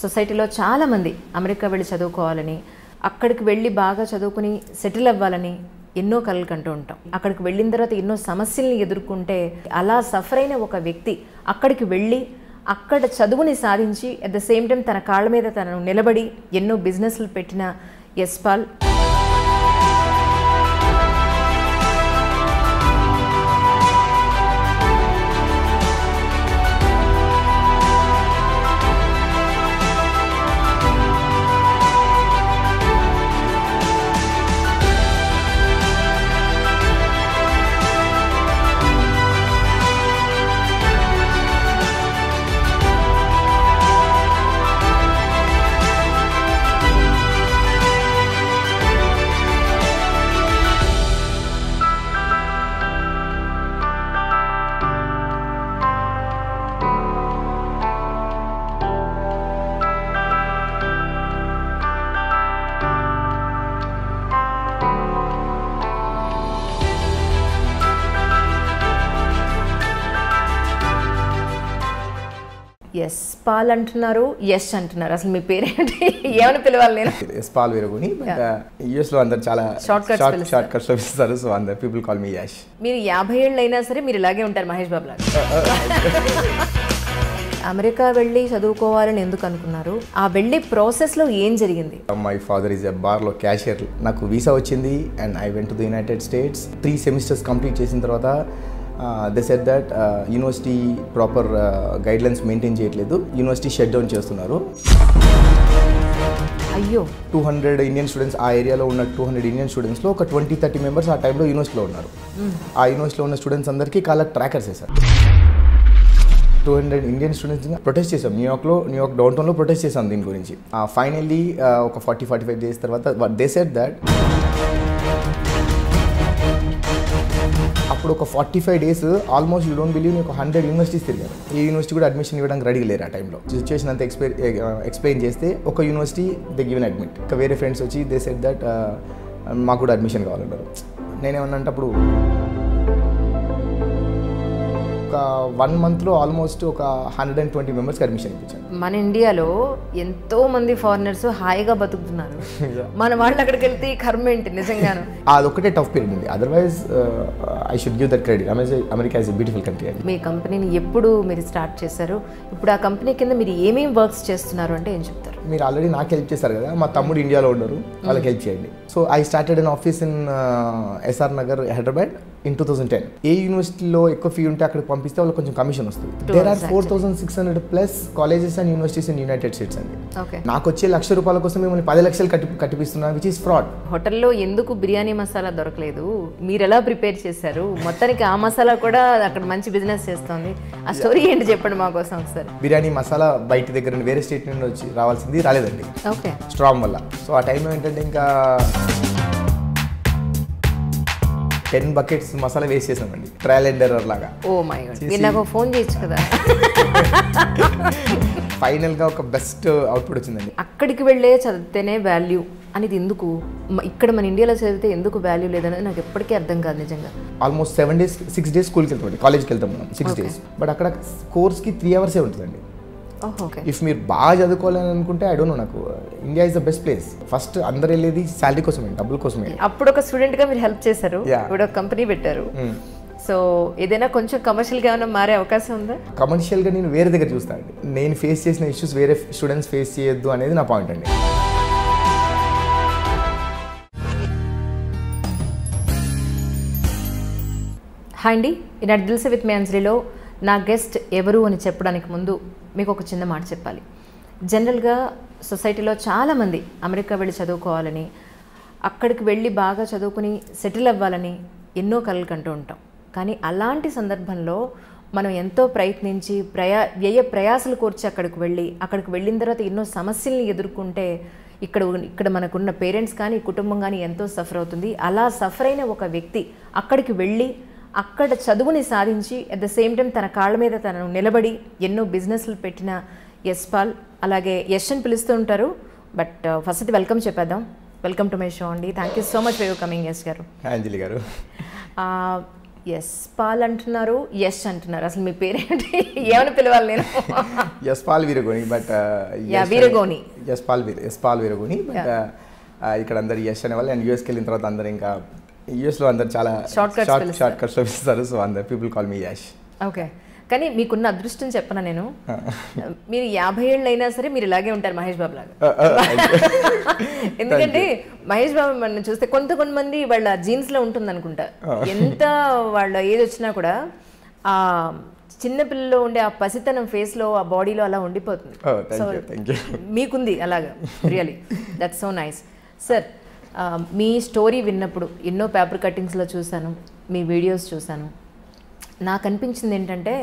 సొసైటీలో చాలామంది అమెరికా వెళ్ళి చదువుకోవాలని, అక్కడికి వెళ్ళి బాగా చదువుకుని సెటిల్ అవ్వాలని ఎన్నో కలలు కంటూ ఉంటాం. అక్కడికి వెళ్ళిన తర్వాత ఎన్నో సమస్యల్ని ఎదుర్కొంటే అలా సఫర్ అయిన ఒక వ్యక్తి అక్కడికి వెళ్ళి అక్కడ చదువుని సాధించి అట్ ద సేమ్ టైం తన కాళ్ళ మీద తనను నిలబడి ఎన్నో బిజినెస్లు పెట్టిన యశ్పాల్. యశ్పాల్ అంటున్నారు, యష్ అంటున్నారు. అసలు మీ పేరేంటి? ఏమని పిలవాలి నేను? యశ్పాల్ వీరగుని. యూఎస్ లో అందరు చాలా షార్ట్ కట్స్ లో పిలుస్తారు. సో అందరు పీపుల్ కాల్ మీ యష్. మీరు 50 ఏళ్ళు అయినా సరే మీరు ఇలాగే ఉంటారు మహేష్ బాబు లాగా. అమెరికా వెళ్ళి చదువుకోవాలని ఎందుకు అనుకున్నారు? ఆ వెళ్ళి ప్రాసెస్ లో ఏం జరిగింది? My father is a bar లో క్యాషియర్. నాకు వీసా వచ్చింది and I went to the United states. 3 semesters complete చేసిన తర్వాత they said that university proper guidelines maintain చేయట్లేదు, యూనివర్సిటీ షట్ డౌన్ చేస్తున్నారు. అయ్యో. 200 ఇండియన్ స్టూడెంట్స్, ఆ ఏరియాలో ఉన్న 200 ఇండియన్ స్టూడెంట్స్లో ఒక 20-30 మెంబర్స్ ఆ టైంలో యూనివర్సిటీలో ఉన్నారు. ఆ యూనివర్సిటీలో ఉన్న స్టూడెంట్స్ అందరికీ కాళ్ళకి ట్రాకర్స్ వేశారు. 200 ఇండియన్ స్టూడెంట్స్ ప్రొటెస్ట్ చేసాం. న్యూయార్క్ డౌన్ టౌన్లో ప్రొటెస్ట్ చేసాం దీని గురించి. ఫైనల్లీ ఒక 40-45 డేస్ తర్వాత దే సెడ్ దట్ అప్పుడు ఒక 45 days almost you don't believe ఒక 100 యూనివర్సిటీస్ తిరిగారు. ఏ యూనివర్సిటీ కూడా అడ్మిషన్ ఇవ్వడానికి రెడీ లేరు ఆ టైంలో. సిచ్యువేషన్ అంతా ఎక్స్ప్లెయిన్ చేస్తే ఒక యూనివర్సిటీ దే గివెన్ అడ్మిట్. ఇంకా వేరే ఫ్రెండ్స్ వచ్చి దే సెడ్ దట్ మాకు కూడా అడ్మిషన్ కావాలన్నారు. నేనేమన్నా అంటే అప్పుడు ఒక 1 మంత్లో ఆల్మోస్ట్ ఒక 120 మెంబర్స్కి అడ్మిషన్ ఇప్పించాను. మన ఇండియాలో ఎంతో మంది ఫారినర్స్ హాయిగా బతుకుతున్నారు. మన వాళ్ళు అక్కడికి వెళ్తే కర్మ ఏంటి నిజంగాను. అదొక్కటే టఫ్ పీరియడ్ ఉంది. Otherwise I should give that credit. America is a beautiful country అండి. మీ కంపెనీని ఎప్పుడు మీరు స్టార్ట్ చేశారు? ఇప్పుడు ఆ కంపెనీ కింద మీరు ఏమేమి వర్క్స్ చేస్తున్నారు అంటే ఏం చెప్తారు? మీరు ఆల్రెడీ నాకు హెల్ప్ చేశారు కదా, మా తమ్ముడు ఇండియాలో ఉన్నారు, వాళ్ళకి హెల్ప్ చేయండి. So I started an office in SR Nagar, Hyderabad in 2010. ఏ యూనివర్సిటీలో ఎక్కువ ఫీ ఉంటే అక్కడికి పంపిస్తే వాళ్ళకి కొంచెం కమిషన్ వస్తుంది. There are 4,600 plus colleges and universities in United States అండి. నాకు వచ్చే ₹1,00,000 కోసం మిమ్మల్ని 10 లక్షలు కట్టిపిస్తున్నా, విచ్ ఈస్ ఫ్రాడ్. హోటల్లో ఎందుకు బిర్యానీ మసాలా దొరకలేదు? మీరు ఎలా ప్రిపేర్ చేశారు? మొత్తానికి ఆ మసాలా కూడా అక్కడ మంచి బిజినెస్ చేస్తుంది. ఆ స్టోరీ ఏంటి చెప్పండి మా కోసం ఒకసారి. బిర్యానీ మసాలా బయట దగ్గర వేరే స్టేట్ నుండి వచ్చి రావాల్సింది రాలేదండి, ఓకే, స్ట్రాంగ్ వల్ల. సో ఆ టైంలో ఏంటంటే ఇంకా 10 బకెట్స్ మసాలా వేస్ట్ చేసామండి, ట్రయల్ అండ్ ఎర్రర్ లాగా. ఓ మై గాడ్, మీరు నాకు ఫోన్ చేయొచ్చు కదా. ఫైనల్గా ఒక బెస్ట్ అవుట్పుట్ వచ్చిందండి. అక్కడికి వెళ్ళే చదివితేనే వాల్యూ అనేది ఎందుకు, ఇక్కడ మన ఇండియాలో చదివితే ఎందుకు వాల్యూ లేదనేది నాకు ఎప్పటికీ అర్థం కాదు నిజంగా. ఆల్మోస్ట్ 6 డేస్ స్కూల్కి వెళ్తామండి, కాలేజ్కి వెళ్తాం మనం 6 డేస్. బట్ అక్కడ కోర్స్కి 3 అవర్సే ఉంటుందండి. ఇఫ్ మీరు బాగా చదువుకోవాలని అనుకుంటే ఐ డోంట్ నో, నాకు India is the best place. First అందరు వెళ్ళేది శాలరీ కోసమే, డబ్బుల కోసమే. అప్పుడు ఒక స్టూడెంట్గా మీరు హెల్ప్ చేశారు, ఇప్పుడు ఒక కంపెనీ పెట్టారు. సో ఏదైనా కొంచెం కమర్షియల్గా ఏమైనా మారే అవకాశం ఉందా? కమర్షియల్గా నేను వేరే దగ్గర చూస్తాను అండి. నేను ఫేస్ చేసిన ఇష్యూస్ వేరే స్టూడెంట్స్ ఫేస్ చేయొద్దు అనేది నా పాయింట్ అండి. హాయ్ అండి, ఈనాడు దిల్సే విత్ మీ అంజలిలో నా గెస్ట్ ఎవరు అని చెప్పడానికి ముందు మీకు ఒక చిన్న మాట చెప్పాలి. జనరల్గా సొసైటీలో చాలామంది అమెరికా వెళ్ళి చదువుకోవాలని, అక్కడికి వెళ్ళి బాగా చదువుకుని సెటిల్ అవ్వాలని ఎన్నో కలలు కంటూ ఉంటాం. కానీ అలాంటి సందర్భంలో మనం ఎంతో ప్రయత్నించి వ్యయ ప్రయాసలు కోర్చి అక్కడికి వెళ్ళిన తర్వాత ఎన్నో సమస్యల్ని ఎదుర్కొంటే ఇక్కడ మనకున్న పేరెంట్స్ కానీ కుటుంబం కానీ ఎంతో సఫర్ అవుతుంది. అలా సఫర్ అయిన ఒక వ్యక్తి అక్కడికి వెళ్ళి అక్కడ చదువుని సాధించి అట్ ద సేమ్ టైం తన కాళ్ళ మీద తనను నిలబడి ఎన్నో బిజినెస్లు పెట్టిన యశ్పాల్, అలాగే యష్ అని పిలుస్తూ ఉంటారు. బట్ ఫస్ట్ వెల్కమ్ చెప్పేద్దాం. వెల్కమ్ టు మై షో అండి. Thank you so much for your coming Yash గారు. అంజలి గారు, ఎస్ పాల్ అంటున్నారు, యష్ అంటున్నారు. అసలు మీ పేరేంటి? ఏమని పిలవాలి నేను? యశ్పాల్ వీరగోని, బట్ వీరగోని, యశ్పాల్ వీరగోని, బట్ ఇక్కడ అందరు యష్ అనేవాళ్ళు. అండ్ యూఎస్కి వెళ్ళిన తర్వాత అందరు ఇంకా యూఎస్లో అందరు చాలా షార్ట్ కట్స్లో పిలుస్తారు. సో అందరు people call me Yash. Okay. కానీ మీకున్న అదృష్టం చెప్పనా నేను, మీరు 50 ఏళ్ళు అయినా సరే మీరు ఇలాగే ఉంటారు మహేష్ బాబు లాగా. ఎందుకంటే మహేష్ బాబు మనం చూస్తే కొంతమంది వాళ్ళ జీన్స్లో ఉంటుంది అనుకుంటా. ఎంత వాళ్ళ ఏజ్ వచ్చినా కూడా ఆ చిన్నపిల్లలో ఉండే ఆ పసితనం ఫేస్లో, ఆ బాడీలో అలా ఉండిపోతుంది. సో మీకుంది అలాగా. Really that's so nice. Sir, me story విన్నప్పుడు ఎన్నో పేపర్ కట్టింగ్స్లో చూశాను, మీ వీడియోస్ చూశాను. నాకు అనిపించింది ఏంటంటే,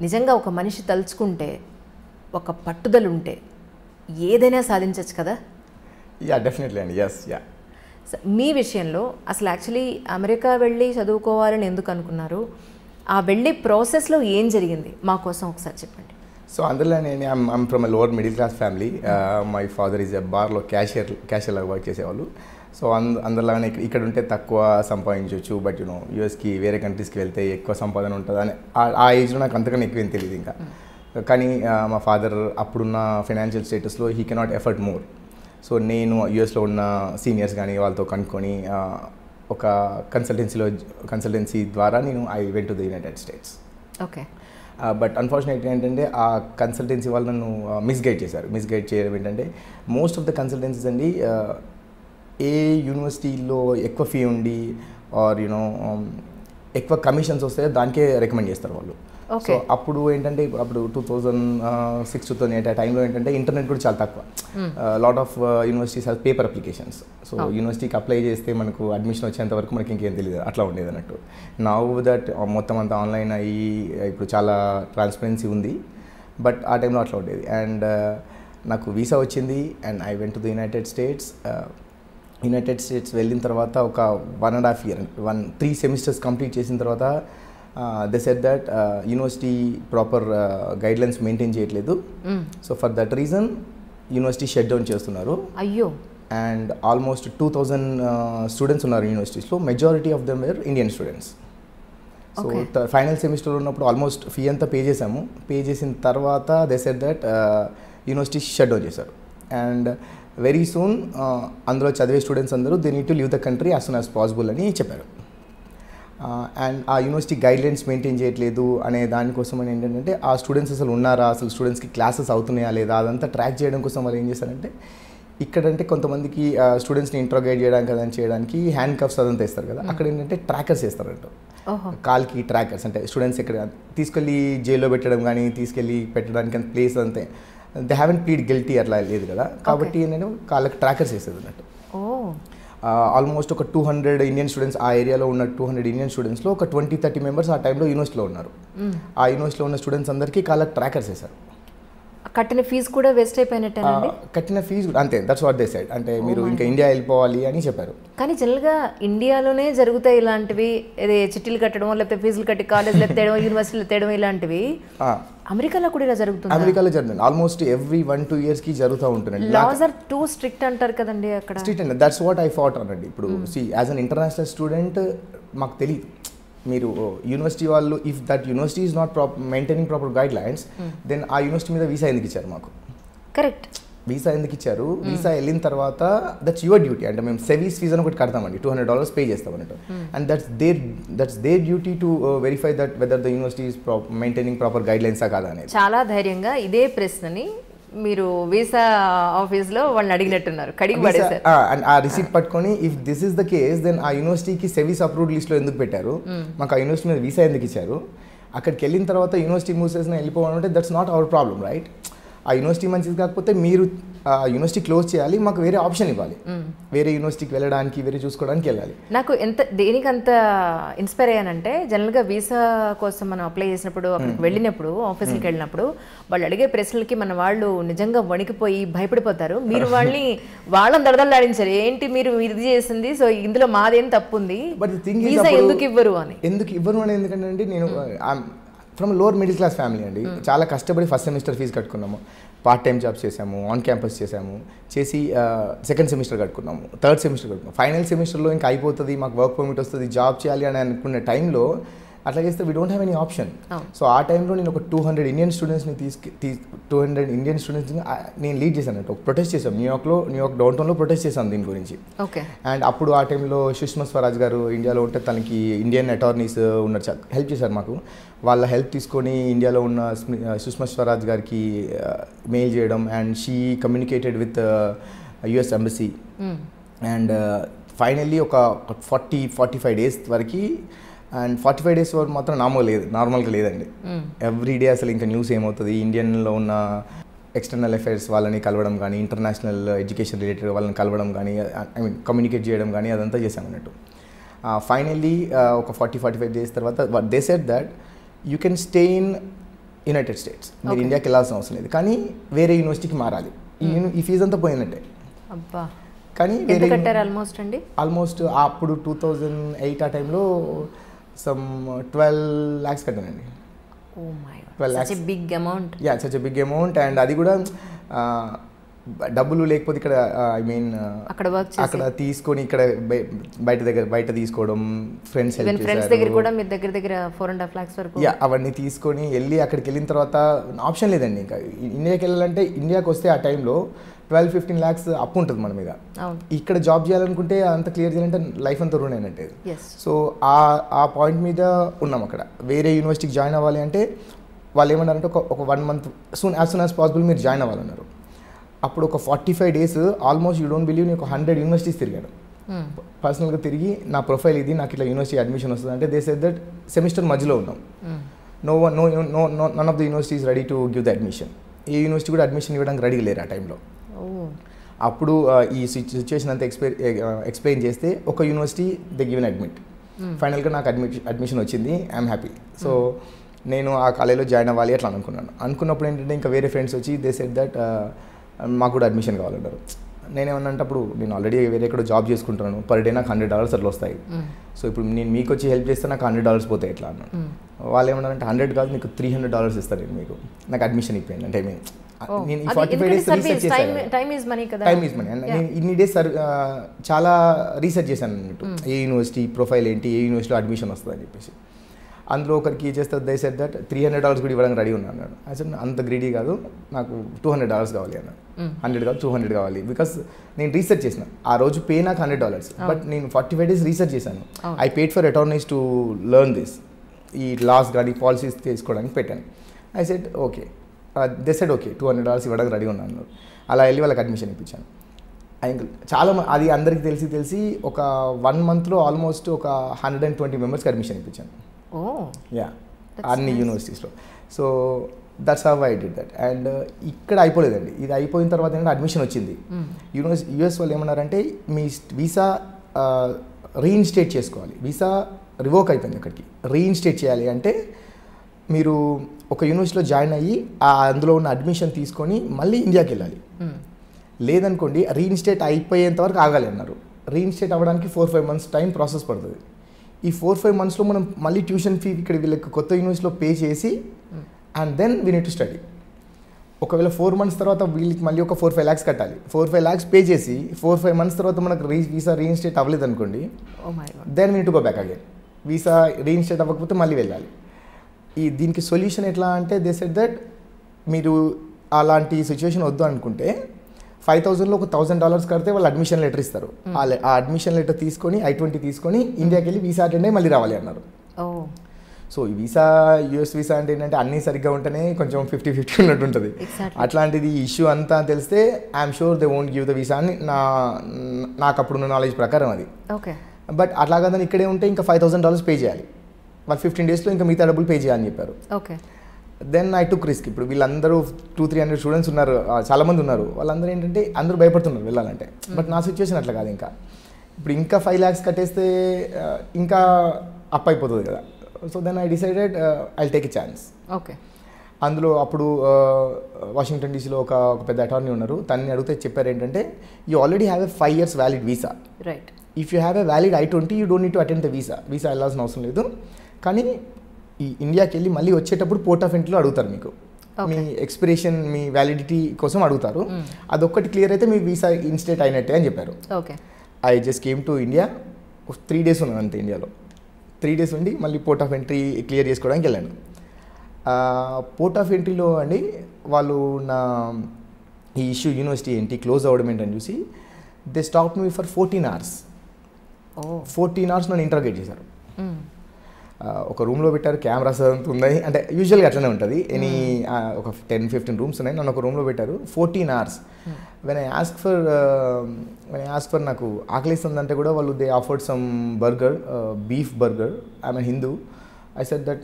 నిజంగా ఒక మనిషి తలుచుకుంటే, ఒక పట్టుదల ఉంటే ఏదైనా సాధించవచ్చు కదా. యా, డెఫినెట్లీ అండి. Yes, yeah. మీ విషయంలో అసలు యాక్చువల్లీ అమెరికా వెళ్ళి చదువుకోవాలని ఎందుకు అనుకున్నారు? ఆ వెళ్ళే ప్రాసెస్లో ఏం జరిగింది మా కోసం ఒకసారి చెప్పండి. సో అందులో నేను I'm from lower middle class family. My father is a బార్లో క్యాషియర్లాగా వర్క్ చేసేవాళ్ళు. సో అందులోనే ఇక్కడ ఉంటే తక్కువ సంపాదించవచ్చు, బట్ యూఎస్కి వేరే కంట్రీస్కి వెళ్తే ఎక్కువ సంపాదన ఉంటుంది అని ఆ ఏజ్లో నాకు అంతకన్నా ఎక్కువేం తెలియదు ఇంకా. కానీ మా ఫాదర్ అప్పుడున్న ఫైనాన్షియల్ స్టేటస్లో he cannot effort more. So నేను యూఎస్లో ఉన్న సీనియర్స్ కానీ వాళ్ళతో కనుక్కొని ఒక కన్సల్టెన్సీ ద్వారా I went to the United states. Okay. But unfortunately ఏంటంటే ఆ కన్సల్టెన్సీ వాళ్ళు నన్ను మిస్గైడ్ చేశారు. మిస్గైడ్ చేయడం ఏంటంటే, మోస్ట్ ఆఫ్ ద కన్సల్టెన్సీస్ అండి ఏ యూనివర్సిటీలో ఎక్కువ ఫీ ఉండి ఆర్ ఎక్కువ కమిషన్స్ వస్తాయో దానికే రికమెండ్ చేస్తారు వాళ్ళు. సో అప్పుడు ఏంటంటే, అప్పుడు 2006, 2008 ఆ టైంలో ఏంటంటే ఇంటర్నెట్ కూడా చాలా తక్కువ. Lot of universities have paper applications. So యూనివర్సిటీకి అప్లై చేస్తే మనకు అడ్మిషన్ వచ్చేంత వరకు మనకి ఇంకేం తెలియదు, అట్లా ఉండేది అన్నట్టు. నౌ దట్ మొత్తం అంతా ఆన్లైన్ అయ్యి ఇప్పుడు చాలా ట్రాన్స్పరెన్సీ ఉంది, బట్ ఆ టైంలో అట్లా ఉండేది. అండ్ నాకు వీసా వచ్చింది and I went to the United states వెళ్ళిన తర్వాత ఒక 1.5 year 3 semesters కంప్లీట్ చేసిన తర్వాత they said that university proper guidelines maintain చేయట్లేదు. So for that reason university shut down చేస్తున్నారు. అయ్యో. అండ్ ఆల్మోస్ట్ 2000 స్టూడెంట్స్ ఉన్నారు యూనివర్సిటీస్లో. Majority of them were Indian students. So final semester ఉన్నప్పుడు ఆల్మోస్ట్ ఫీ అంతా pay చేసాము. పే చేసిన తర్వాత they said that university shut down చేశారు. అండ్ వెరీ సూన్ అందులో చదివే స్టూడెంట్స్ అందరూ they need to leave the country as soon as possible అని చెప్పారు. అండ్ ఆ యూనివర్సిటీ గైడ్లైన్స్ మెయింటైన్ చేయట్లేదు అనే దానికోసం అని ఏంటంటే, ఆ స్టూడెంట్స్ అసలు ఉన్నారా, అసలు స్టూడెంట్స్కి క్లాసెస్ అవుతున్నాయా లేదా, అదంతా ట్రాక్ చేయడం కోసం వాళ్ళు ఏం చేస్తారంటే, ఇక్కడంటే కొంతమందికి స్టూడెంట్స్ని ఇంట్రోగేట్ చేయడానికి హ్యాండ్ కఫ్స్ అదంతా ఇస్తారు కదా, అక్కడ ఏంటంటే ట్రాకర్స్ వేస్తారంట. కాల్కి ట్రాకర్స్ అంటే స్టూడెంట్స్ ఎక్కడ తీసుకెళ్ళి జైల్లో పెట్టడం కానీ తీసుకెళ్ళి పెట్టడానికి అంత ప్లేస్ అంతే దే హ్యావెంట్ ప్లీడ్ గిల్టీ అట్లా లేదు కదా, కాబట్టి ఏంటంటే కాళ్ళకి ట్రాకర్స్ వేసేది అన్నట్టు. ఆల్మోస్ట్ ఒక 200 ఇండియన్ స్టూడెంట్స్, ఆ ఏరియాలో ఉన్న 200 ఇండియన్ స్టూడెంట్స్లో ఒక 20-30 మెంబర్స్ ఆ టైంలో యూనివర్సిటీలో ఉన్నారు. ఆ యూనివర్సిటీలో ఉన్న స్టూడెంట్స్ అందరికీ కాళ్ళకి ట్రాకర్స్ వేశారు. కట్టిన ఫీజు కూడా వేస్ట్ అయిపోయినట్టేనండి. కట్టిన ఫీజు అంతే, దట్స్ వాట్ దే సెడ్. అంటే మీరు ఇంకా ఇండియా వెళ్ళిపోవాలి అని చెప్పారు. కానీ జనరల్గా ఇండియాలోనే జరుగుతాయి ఇలాంటివి, అదే చిట్టీలు కట్టడం లేకపోతే ఫీజులు కట్టి కాలేజ్లో ఎత్తేయడం, యూనివర్సిటీలో ఎత్తేయడం, ఇలాంటివి. అమెరికాలో కూడా ఇలా జరుగుతుంది. అమెరికాలో జరుగుతుంది. ఆల్మోస్ట్ ఎవ్రీ 1-2 yearsకి జరుగుతూ ఉంటుంది. లాస్ ఆర్ టూ స్ట్రిక్ట్ అంటారు కదండి అక్కడ. స్ట్రిక్ట్ అండి, దట్స్ వాట్ ఐ ఫాట్ అనండి. ఇప్పుడు యాజ్ అన్ ఇంటర్నేషనల్ స్టూడెంట్ మాకు తెలియదు, మీరు యూనివర్సిటీ వాళ్ళు if that university is not maintaining proper guidelines, then ఆ యూనివర్సిటీ మీద వీసా ఎందుకు ఇచ్చారు మాకు? కరెక్ట్. వీసా ఎందుకు ఇచ్చారు? వీసా వెళ్ళిన తర్వాత దట్స్ యువర్ డ్యూటీ. అంటే మేము సెవీస్ ఫీజు అని ఒకటి కడతామండి, $200 పే చేస్తాం అన్నట్టు. And that's their duty to verify that whether the university is maintaining proper guide లైన్సా కాదా అనేది. చాలా ధైర్యంగా ఇదే ప్రశ్నని మీరు వీసా ఆఫీస్లో వాళ్ళని అడిగినట్టున్నారు, కడిగి పడేశారు. అండ్ ఆ రిసీట్ పట్టుకొని if this is the case then ఆ యూనివర్సిటీకి సెవీస్ అప్రూవ్డ్ లిస్ట్లో ఎందుకు పెట్టారు, మాకు ఆ యూనివర్సిటీ మీద వీసా ఎందుకు ఇచ్చారు, అక్కడికి వెళ్ళిన తర్వాత యూనివర్సిటీ మూసేసిన వెళ్ళిపోవాలంటే that's not our problem, right? ఆ యూనివర్సిటీ మంచిది కాకపోతే మీరు యూనివర్సిటీ క్లోజ్ చేయాలి, మాకు వేరే ఆప్షన్ ఇవ్వాలి, వేరే యూనివర్సిటీకి వెళ్ళడానికి వేరే చూసుకోవడానికి వెళ్ళాలి. నాకు దేనికి అంత ఇన్స్పైర్ అయ్యానంటే, జనరల్గా వీసా కోసం మనం అప్లై చేసినప్పుడు అక్కడికి వెళ్ళినప్పుడు ఆఫీస్కి వెళ్ళినప్పుడు వాళ్ళు అడిగే ప్రశ్నలకి మన వాళ్ళు నిజంగా వణికిపోయి భయపడిపోతారు. మీరు వాళ్ళని దడదల్లాడించారు, ఏంటి మీరు ఇది చేసింది, సో ఇందులో మాదేం తప్పు ఉంది, వీసా ఎందుకు ఇవ్వరు అని. ఎందుకు ఇవ్వరు అని ఎందుకంటే నేను from lower middle class family అండి. చాలా కష్టపడి ఫస్ట్ సెమిస్టర్ ఫీజు కట్టుకున్నాము, పార్ట్ టైం జాబ్స్ చేసాము, ఆన్ క్యాంపస్ చేసి సెకండ్ సెమిస్టర్ కట్టుకున్నాము, థర్డ్ సెమిస్టర్ కట్టుకున్నాము. ఫైనల్ సెమిస్టర్లో ఇంకా అయిపోతుంది, మాకు వర్క్ పర్మిట్ వస్తుంది, జాబ్ చేయాలి అని అనుకునే టైంలో అట్లా చేస్తే we don't have any option. అవును. సో ఆ టైంలో నేను ఒక 200 ఇండియన్ స్టూడెంట్స్ని 200 ఇండియన్ స్టూడెంట్స్ని నేను లీడ్ చేశాను అంటే ప్రొటెస్ట్ చేశాను న్యూయార్క్ డౌన్ టౌన్లో ప్రొటెస్ట్ చేశాను దీని గురించి. ఓకే. అండ్ అప్పుడు ఆ టైంలో సుష్మా స్వరాజ్ గారు ఇండియాలో ఉంటే తనకి ఇండియన్ అటార్నీస్ ఉన్నారు, హెల్ప్ చేశారు మాకు. వాళ్ళ హెల్ప్ తీసుకొని ఇండియాలో ఉన్న సుష్మా స్వరాజ్ గారికి మెయిల్ చేయడం and she communicated with US embassy. And finally ఒక 40-45 డేస్ వరకు, అండ్ 45 డేస్ వరకు మాత్రం నార్మల్గా లేదండి. ఎవ్రీ డే అసలు ఇంకా న్యూస్ ఏమవుతుంది, ఇండియన్లో ఉన్న ఎక్స్టర్నల్ అఫైర్స్ వాళ్ళని కలవడం కానీ, ఇంటర్నేషనల్ ఎడ్యుకేషన్ రిలేటెడ్ వాళ్ళని కలవడం కానీ, కమ్యూనికేట్ చేయడం కానీ అదంతా చేశామన్నట్టు. ఫైనల్లీ ఒక 40-45 డేస్ తర్వాత they said that you can stay in United states, మీరు ఇండియాకి వెళ్ళాల్సిన అవసరం లేదు, కానీ వేరే యూనివర్సిటీకి మారాలి. ఈ ఫీజు అంతా పోయినట్టే. కానీ ఆల్మోస్ట్ అప్పుడు 2008 ఆ టైంలో సమ్ 12 lakhs కట్టానండి. 12 lakhs. Such a big amount. And అది కూడా డబ్బులు లేకపోతే ఇక్కడ అక్కడ తీసుకొని ఇక్కడ బయట తీసుకోవడం, ఫ్రెండ్స్ దగ్గర కూడా మీ దగ్గర 4.5 lakhs వరకు అవన్నీ తీసుకొని వెళ్ళి అక్కడికి వెళ్ళిన తర్వాత ఆప్షన్ లేదండి. ఇంకా ఇండియాకి వెళ్ళాలంటే, ఇండియాకి వస్తే ఆ టైంలో 12-15 lakhs అప్పు ఉంటుంది మన మీద. ఇక్కడ జాబ్ చేయాలనుకుంటే అంత క్లియర్ చేయాలంటే లైఫ్ అంతా రూన్ అయినట్టే. సో ఆ పాయింట్ మీద ఉన్నాం అక్కడ. వేరే యూనివర్సిటీకి జాయిన్ అవ్వాలి అంటే వాళ్ళు ఏమన్నారంటే ఒక 1 month as soon as possible మీరు జాయిన్ అవ్వాలన్నారు. అప్పుడు ఒక 45 days almost you don't believe నేను ఒక 100 యూనివర్సిటీస్ తిరిగాను పర్సనల్గా. తిరిగి నా ప్రొఫైల్ ఇది, నాకు ఇట్లా యూనివర్సిటీ అడ్మిషన్ వస్తుంది అంటే దే సెడ్ దట్ సెమిస్టర్ మధ్యలో ఉన్నాం, none of the universities ready to give the admission. ఏ యూనివర్సిటీ కూడా అడ్మిషన్ ఇవ్వడానికి రెడీగా లేరు ఆ టైంలో. అప్పుడు ఈ సిచ్యువేషన్ అంతా ఎక్స్ప్లెయిన్ చేస్తే ఒక యూనివర్సిటీ దే గివెన్ అడ్మిట్. ఫైనల్గా నాకు అడ్మిషన్ వచ్చింది, ఐఎమ్ హ్యాపీ. సో నేను ఆ కాలేజ్లో జాయిన్ అవ్వాలి అట్లా అనుకున్నప్పుడు ఏంటంటే ఇంకా వేరే ఫ్రెండ్స్ వచ్చి దే సెడ్ దట్ మాకు కూడా అడ్మిషన్ కావాలన్నారు. నేనేమన్నంటే అప్పుడు నేను ఆల్రెడీ వేరే ఎక్కడో జాబ్ చేసుకుంటున్నాను, పర్ డే నాకు $100 అట్లా వస్తాయి. సో ఇప్పుడు నేను మీకు వచ్చి హెల్ప్ చేస్తే నాకు $100 పోతాయి ఎట్లా అన్నాను. వాళ్ళు ఏమన్నారంటే 100 కాదు నీకు $300 ఇస్తాను నేను మీకు, నాకు అడ్మిషన్ ఇప్పించండి. అంటే నేను ఈ 45 డేస్ రీసెర్చ్ చేశాను. Time is money. అండ్ నేను ఇన్ని డేస్ చాలా రీసెర్చ్ చేశాను అన్నట్టు, ఏ యూనివర్సిటీ ప్రొఫైల్ ఏంటి, ఏ యూనివర్సిటీలో అడ్మిషన్ వస్తుంది అని చెప్పేసి. అందులో ఒకరికి చేస్తే దే సెడ్ దట్ $300 కూడా ఇవ్వడానికి రెడీ ఉన్నాను అన్నాడు. అసలు అంత గ్రీడీ కాదు, నాకు $200 కావాలి అన్నాడు. 100 కాదు 200 కావాలి, బికాస్ నేను రీసెర్చ్ చేసిన ఆ రోజు పే నాకు $100, బట్ నేను 45 డేస్ రీసెర్చ్ చేశాను. I paid for attorneys to learn this, ఈ లాస్ కానీ పాలసీస్ తీసుకోవడానికి పెట్టాను. I said okay, they said okay $200 ఇవ్వడానికి రెడీ ఉన్నాను. అలా వెళ్ళి వాళ్ళకి అడ్మిషన్ ఇప్పించాను. చాలా అది అందరికీ తెలిసి ఒక 1 monthలో ఆల్మోస్ట్ ఒక 120 మెంబర్స్కి అడ్మిషన్ ఇప్పించాను. అన్ని యూనివర్సిటీస్లో. So that's how I did that. And ఇక్కడ అయిపోలేదండి, ఇది అయిపోయిన తర్వాత ఏంటంటే అడ్మిషన్ వచ్చింది. యూఎస్ వాళ్ళు ఏమన్నారంటే మీ వీసా రీఇన్స్టేట్ చేసుకోవాలి, వీసా రివోక్ అయిపోయింది, అక్కడికి రీఇన్స్టేట్ చేయాలి అంటే మీరు ఒక యూనివర్సిటీలో జాయిన్ అయ్యి అందులో ఉన్న అడ్మిషన్ తీసుకొని మళ్ళీ ఇండియాకి వెళ్ళాలి. లేదనుకోండి రీఇన్స్టేట్ అయిపోయేంత వరకు ఆగాలి అన్నారు. రీఇన్స్టేట్ అవ్వడానికి 4-5 months టైం ప్రాసెస్ పడుతుంది. ఈ 4-5 monthsలో మనం మళ్ళీ ట్యూషన్ ఫీ ఇక్కడ వీళ్ళకి కొత్త యూనివర్సిటీలో పే చేసి and then we need to study. ఒకవేళ 4 months తర్వాత వీళ్ళకి మళ్ళీ ఒక 4-5 lakhs కట్టాలి. 4-5 lakhs పే చేసి 4-5 months తర్వాత మనకు వీసా రీఇన్స్టేట్ అవ్వలేదు అనుకోండి, then we need to go back again. Visa reinstate అవ్వకపోతే మళ్ళీ వెళ్ళాలి. దీనికి సొల్యూషన్ ఎట్లా అంటే దే సెడ్ దట్ మీరు అలాంటి సిచ్యువేషన్ వద్దు అనుకుంటే 5,000లో ఒక $1,000 కడితే వాళ్ళు అడ్మిషన్ లెటర్ ఇస్తారు. ఆ అడ్మిషన్ లెటర్ తీసుకొని I-20 తీసుకొని ఇండియాకి వెళ్ళి వీసా అటెండ్ అయ్యి మళ్ళీ రావాలి అన్నారు. సో ఈ వీసా యూఎస్ వీసా అంటే ఏంటంటే అన్నీ సరిగ్గా ఉంటేనే కొంచెం 50-50 ఉన్నట్టు ఉంటుంది. అట్లాంటిది ఇష్యూ అంతా తెలిస్తే I'm sure they won't give the visa అని నాకు అప్పుడున్న నాలెడ్జ్ ప్రకారం అది. బట్ అట్లా కాదని ఇక్కడే ఉంటే ఇంకా $5,000 పే చేయాలి, వాళ్ళు 15 daysలో ఇంకా మిగతా డబ్బులు పే చేయాలని చెప్పారు. Then I took risk. ఇప్పుడు వీళ్ళందరూ 200-300 స్టూడెంట్స్ ఉన్నారు, చాలామంది ఉన్నారు. వాళ్ళందరూ ఏంటంటే అందరూ భయపడుతున్నారు వెళ్ళాలంటే. బట్ నా సిచ్యువేషన్ అట్లా కాదు. ఇప్పుడు ఇంకా 5 lakhs కట్టేస్తే ఇంకా అప్ అయిపోతుంది కదా. So then I decided I take a chance. అందులో అప్పుడు వాషింగ్టన్ డీసీలో ఒక పెద్ద అటార్నీ ఉన్నారు, తనని అడిగితే చెప్పారు ఏంటంటే you already have a 5 years valid visa. If you have a valid I-20 you don't need to attend the visa వెళ్ళాల్సిన అవసరం లేదు. కానీ ఈ ఇండియాకి వెళ్ళి మళ్ళీ వచ్చేటప్పుడు పోర్ట్ ఆఫ్ ఎంట్రీలో అడుగుతారు, మీకు మీ ఎక్స్పిరేషన్ మీ వ్యాలిడిటీ కోసం అడుగుతారు. అదొక్కటి క్లియర్ అయితే మీ వీసా ఇన్స్టేట్ అయినట్టే అని చెప్పారు. I just came to India, 3 days ఉన్నాను అంతే ఇండియాలో. 3 days ఉండి మళ్ళీ పోర్ట్ ఆఫ్ ఎంట్రీ క్లియర్ చేసుకోవడానికి వెళ్ళాను. పోర్ట్ ఆఫ్ ఎంట్రీలో అండి వాళ్ళు నా ఈ ఇష్యూ యూనివర్సిటీ ఏంటి క్లోజ్ అవ్వడం ఏంటని చూసి they stop me for 14 hours. 14 hours నన్ను ఇంటర్గేట్ చేశారు. ఒక రూమ్లో పెట్టారు, కెమెరాస్ అంతా ఉన్నాయి, అంటే యూజువల్గా అట్లనే ఉంటుంది. ఒక 10-15 రూమ్స్ ఉన్నాయి, నన్ను ఒక రూమ్లో పెట్టారు 14 hours. When I ask for నాకు ఆకలిస్తుందంటే కూడా వాళ్ళు they offered some burger, beef burger. I mean Hindu. I said that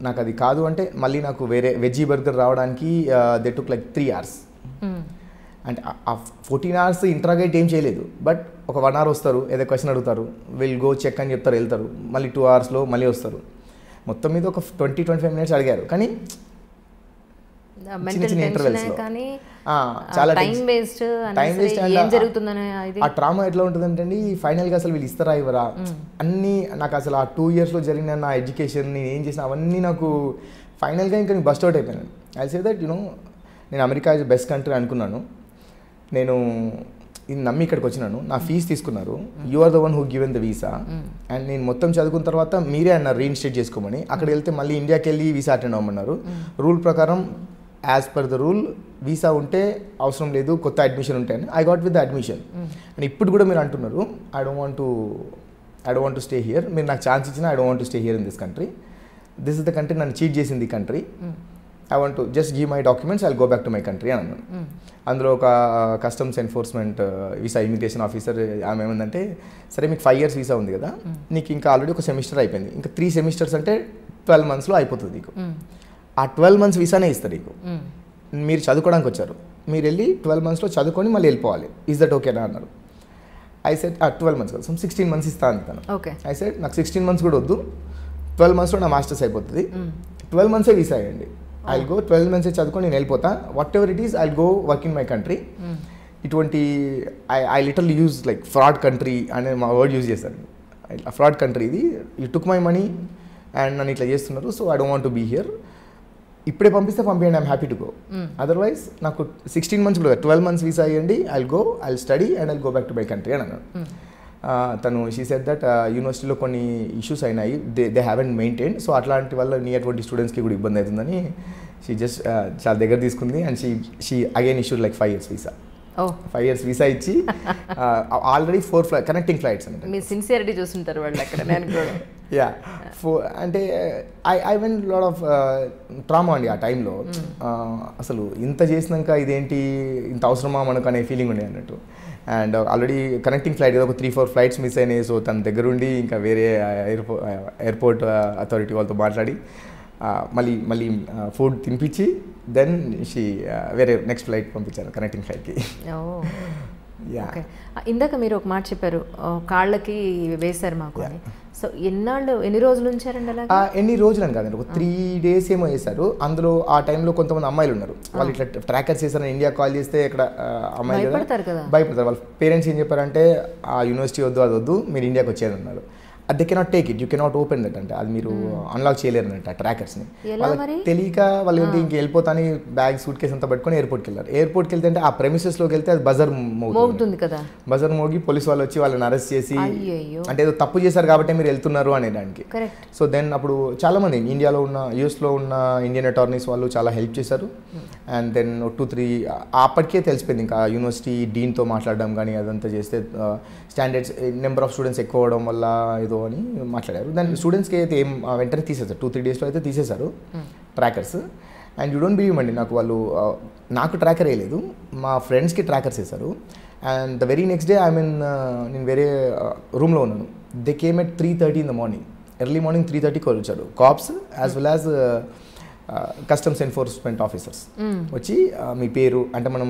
నాకు అది కాదు అంటే మళ్ళీ నాకు వేరే వెజ్జీ బర్గర్ రావడానికి దే టుక్ లైక్ 3 hours. అంటే ఆ 14 hours ఇంటరాగేట్ ఏం చేయలేదు, బట్ ఒక 1 hour వస్తారు, ఏదో క్వశ్చన్ అడుగుతారు, విల్ గో చెక్ అని చెప్తారు, వెళ్తారు, మళ్ళీ 2 hours మళ్ళీ వస్తారు. మొత్తం మీద ఒక 20-25 minutes అడిగారు. కానీ చిన్న చిన్న ఇంటర్వెల్స్లో చాలా టైం వేస్ట్. ఆ ట్రామా ఎట్లా ఉంటుందంటే అండి, ఫైనల్గా అసలు వీళ్ళు ఇస్తారా ఇవ్వరా అన్నీ నాకు అసలు ఆ 2 yearsలో జరిగిన నా ఎడ్యుకేషన్ నేను ఏం చేసిన అవన్నీ నాకు ఫైనల్గా ఇంకా నేను బస్ట్ అవుట్ అయిపోయాను. ఐ సే దట్ నేను అమెరికా ఇస్ బెస్ట్ కంట్రీ అనుకున్నాను. నేను ఇది నమ్మి ఇక్కడికి వచ్చినాను, నా ఫీజు తీసుకున్నారు, you are the one who given the visa, and నేను మొత్తం చదువుకున్న తర్వాత మీరే అన్నారు రీఇన్స్టేట్ చేసుకోమని. అక్కడికి వెళ్తే మళ్ళీ ఇండియాకి వెళ్ళి వీసా అటెండ్ అవ్వమన్నారు. రూల్ ప్రకారం as per the rule visa ఉంటే అవసరం లేదు, కొత్త అడ్మిషన్ ఉంటాయని. I got with the admission. And ఇప్పుడు కూడా మీరు అంటున్నారు I don't want to stay here, మీరు నాకు ఛాన్స్ ఇచ్చినా I don't want to stay here in this country. This is the country, నన్ను చీట్ చేసింది country. I want to just give my documents, I will go back to my country అని అన్నాను. అందులో ఒక customs enforcement visa immigration officer ఆమె ఏమందంటే, సరే మీకు 5 years visa ఉంది కదా, నీకు ఇంకా ఆల్రెడీ ఒక సెమిస్టర్ అయిపోయింది, ఇంకా 3 semesters అంటే 12 monthsలో అయిపోతుంది నీకు. ఆ 12 months వీసానే ఇస్తారు నీకు. మీరు చదువుకోవడానికి వచ్చారు, మీరు వెళ్ళి 12 monthsలో చదువుకొని మళ్ళీ వెళ్ళిపోవాలి, ఈజ్ దట్ ఓకేనా అన్నారు. ఐ సెడ్ 12 months కదా, 16 months ఇస్తా అంటాను. ఐ సెడ్ నాకు 16 months కూడా వద్దు, 12 monthsలో నా మాస్టర్స్ అయిపోతుంది, 12 months వీసా అయ్యండి, ఐ విల్ గో 12 months చదువుకొని నేను వెళ్ళిపోతా, whatever it is I will go work in my country. ఇటువంటి I literally use like fraud country అనే మా వర్డ్ యూజ్ చేశాను. ఫ్రాడ్ కంట్రీ ఇది, you took my money and నన్ను ఇట్లా చేస్తున్నారు, so I don't want to be here. ఇప్పుడే పంపిస్తే పంపించండి, I'm happy to go. Otherwise నాకు 16 months కూడా 12 months వీసా అయ్యండి, I will go, I will study and I will go back to my country అని అన్నాడు. తను షీ సెడ్ దట్ యూనివర్సిటీలో కొన్ని ఇష్యూస్ అయినాయి, దే హ్యావెంట్ మెయింటైన్, సో అట్లాంటి వల్ల నీ అటువంటి స్టూడెంట్స్కి కూడా ఇబ్బంది అవుతుందని షీ జస్ట్ చాలా దగ్గర తీసుకుంది. And she again issued like 5 years visa. 5 years visa ఇచ్చి ఆల్రెడీ 4 కనెక్టింగ్ ఫ్లైట్స్ అంటే మీ సిన్సియరిటీ చూస్తుంటారు వాళ్ళు అక్కడ. యా అంటే I went lot of trauma అండి ఆ టైంలో. అసలు ఇంత చేసినాక ఇదేంటి, ఇంత అవసరమా మనకు అనే ఫీలింగ్ ఉండే అన్నట్టు. అండ్ ఆల్రెడీ కనెక్టింగ్ ఫ్లైట్ ఏదో ఒక 3-4 flights మిస్ అయినాయి. సో తన దగ్గరుండి ఇంకా వేరే ఎయిర్పోర్ట్ అథారిటీ వాళ్ళతో మాట్లాడి మళ్ళీ ఫుడ్ తినిపించి దెన్ వేరే నెక్స్ట్ ఫ్లైట్ పంపించారు, కనెక్టింగ్ ఫ్లైట్కి. ఇందాక మీరు ఒక మాట చెప్పారు, కాళ్ళకి వేశారు మాకు అని. సో ఎన్ని రోజులు ఉంచారండి అలా? ఎన్ని రోజులు అని కాదండి, ఒక 3 days ఏమో వేశారు. అందులో ఆ టైంలో కొంతమంది అమ్మాయిలు ఉన్నారు, వాళ్ళు ఇట్లా ట్రాకర్స్ చేశారని ఇండియా కాల్ చేస్తే ఇక్కడ అమ్మాయిలు భయపడతారు. వాళ్ళ పేరెంట్స్ ఏం చెప్పారంటే ఆ యూనివర్సిటీ వద్దు, అది వద్దు, మీరు ఇండియాకి వచ్చేది అన్నారు. They cannot take it, you cannot open that, అంటే అది మీరు అన్లాక్ చేయలేరు అన్నట్టు ఆ ట్రాకర్స్ని. వాళ్ళకి తెలియక వాళ్ళు ఏంటి ఇంక వెళ్ళిపోతాని బ్యాగ్ సూట్ కేసు అంతా పట్టుకొని ఎయిర్పోర్ట్కి వెళ్ళారు. ఎయిర్పోర్ట్కి వెళ్తే అంటే ఆ ప్రెమిసెస్లోకి వెళ్తే అది బజర్ మోగుతుంది కదా, బజర్ మోగి పోలీస్ వాళ్ళు వచ్చి వాళ్ళని అరెస్ట్ చేసి అంటే ఏదో తప్పు చేశారు కాబట్టి మీరు వెళ్తున్నారు అనేదానికి. సో దెన్ అప్పుడు చాలామంది ఇండియాలో ఉన్న యూఎస్లో ఉన్న ఇండియన్ అటార్నీస్ వాళ్ళు చాలా హెల్ప్ చేశారు. అండ్ దెన్ 2-3 అప్పటికే తెలిసిపోయింది ఇంకా యూనివర్సిటీ డీన్తో మాట్లాడడం కానీ అదంతా చేస్తే స్టాండర్డ్స్ నెంబర్ ఆఫ్ స్టూడెంట్స్ ఎక్కువ అవడం వల్ల ఏదో అని మాట్లాడారు. దాని స్టూడెంట్స్కి అయితే ఏం వెంటనే తీసేశారు, 2-3 daysలో అయితే తీసేశారు trackers. And you don't believe అండి, నాకు ట్రాకర్ వేయలేదు, మా ఫ్రెండ్స్కి ట్రాకర్స్ వేశారు. And the very next day నేను వేరే రూమ్లో ఉన్నాను. They came at 3:30 in the morning, early morning 3:30కి వచ్చాడు cops as well as customs enforcement officers వచ్చి మీ పేరు అంటే మనం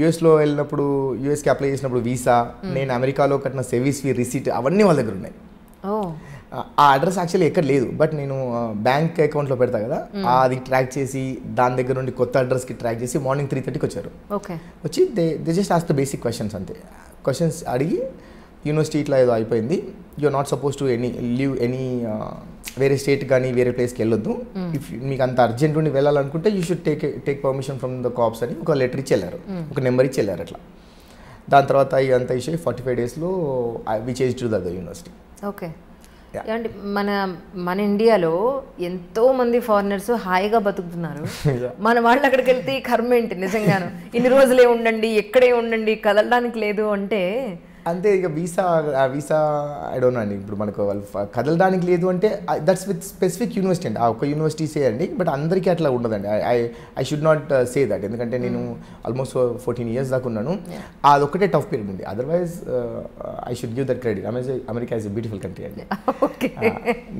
యూఎస్లో వెళ్ళినప్పుడు యూఎస్కి అప్లై చేసినప్పుడు వీసా, నేను అమెరికాలో కట్టిన సర్వీస్ ఫీ రిసీట్ అవన్నీ వాళ్ళ దగ్గర ఉన్నాయి. ఆ అడ్రస్ యాక్చువల్లీ ఎక్కడ లేదు, బట్ నేను బ్యాంక్ అకౌంట్లో పెడతా కదా, అది ట్రాక్ చేసి దాని దగ్గర నుండి కొత్త అడ్రస్కి ట్రాక్ చేసి మార్నింగ్ 3:30కి వచ్చారు. వచ్చి they just ask the basic questions, అంతే క్వశ్చన్స్ అడిగి యూనివర్సిటీ ఇట్లా ఏదో అయిపోయింది, you are not suppose to leave any వేరే స్టేట్ కానీ వేరే ప్లేస్కి వెళ్ళొద్దు, ఇఫ్ మీకు అంత అర్జెంట్ ఉండి వెళ్ళాలనుకుంటే you should take permission from the cops అని ఒక లెటర్ ఇచ్చి వెళ్ళారు, ఒక నెంబర్ ఇచ్చి వెళ్ళారు. అట్లా దాని తర్వాత ఇదంతా ఇష్యూ 45 daysలో we change to the university. Okay, ఏమంటే మన మన ఇండియాలో ఎంతో మంది ఫారినర్స్ హాయిగా బతుకుతున్నారు. మన వాళ్ళు అక్కడికి వెళ్తే ఈ కర్మ ఏంటి నిజంగాను, ఇన్ని రోజులే ఉండండి, ఎక్కడే ఉండండి, కదలడానికి లేదు అంటే అంతే. ఇక వీసా ఐ డోంట్ నో అండి. ఇప్పుడు మనకు వాళ్ళు కదలడానికి లేదు అంటే దట్స్ విత్ స్పెసిఫిక్ యూనివర్సిటీ అండి, ఆ ఒక్క యూనివర్సిటీసే అండి. బట్ అందరికీ అట్లా ఉండదండి. I should not say that, ఎందుకంటే నేను ఆల్మోస్ట్ 14 years దాకా ఉన్నాను. అదొక్కటే టఫ్ పీరియడ్ ఉంది. Otherwise I should give that credit. America is a beautiful country అండి.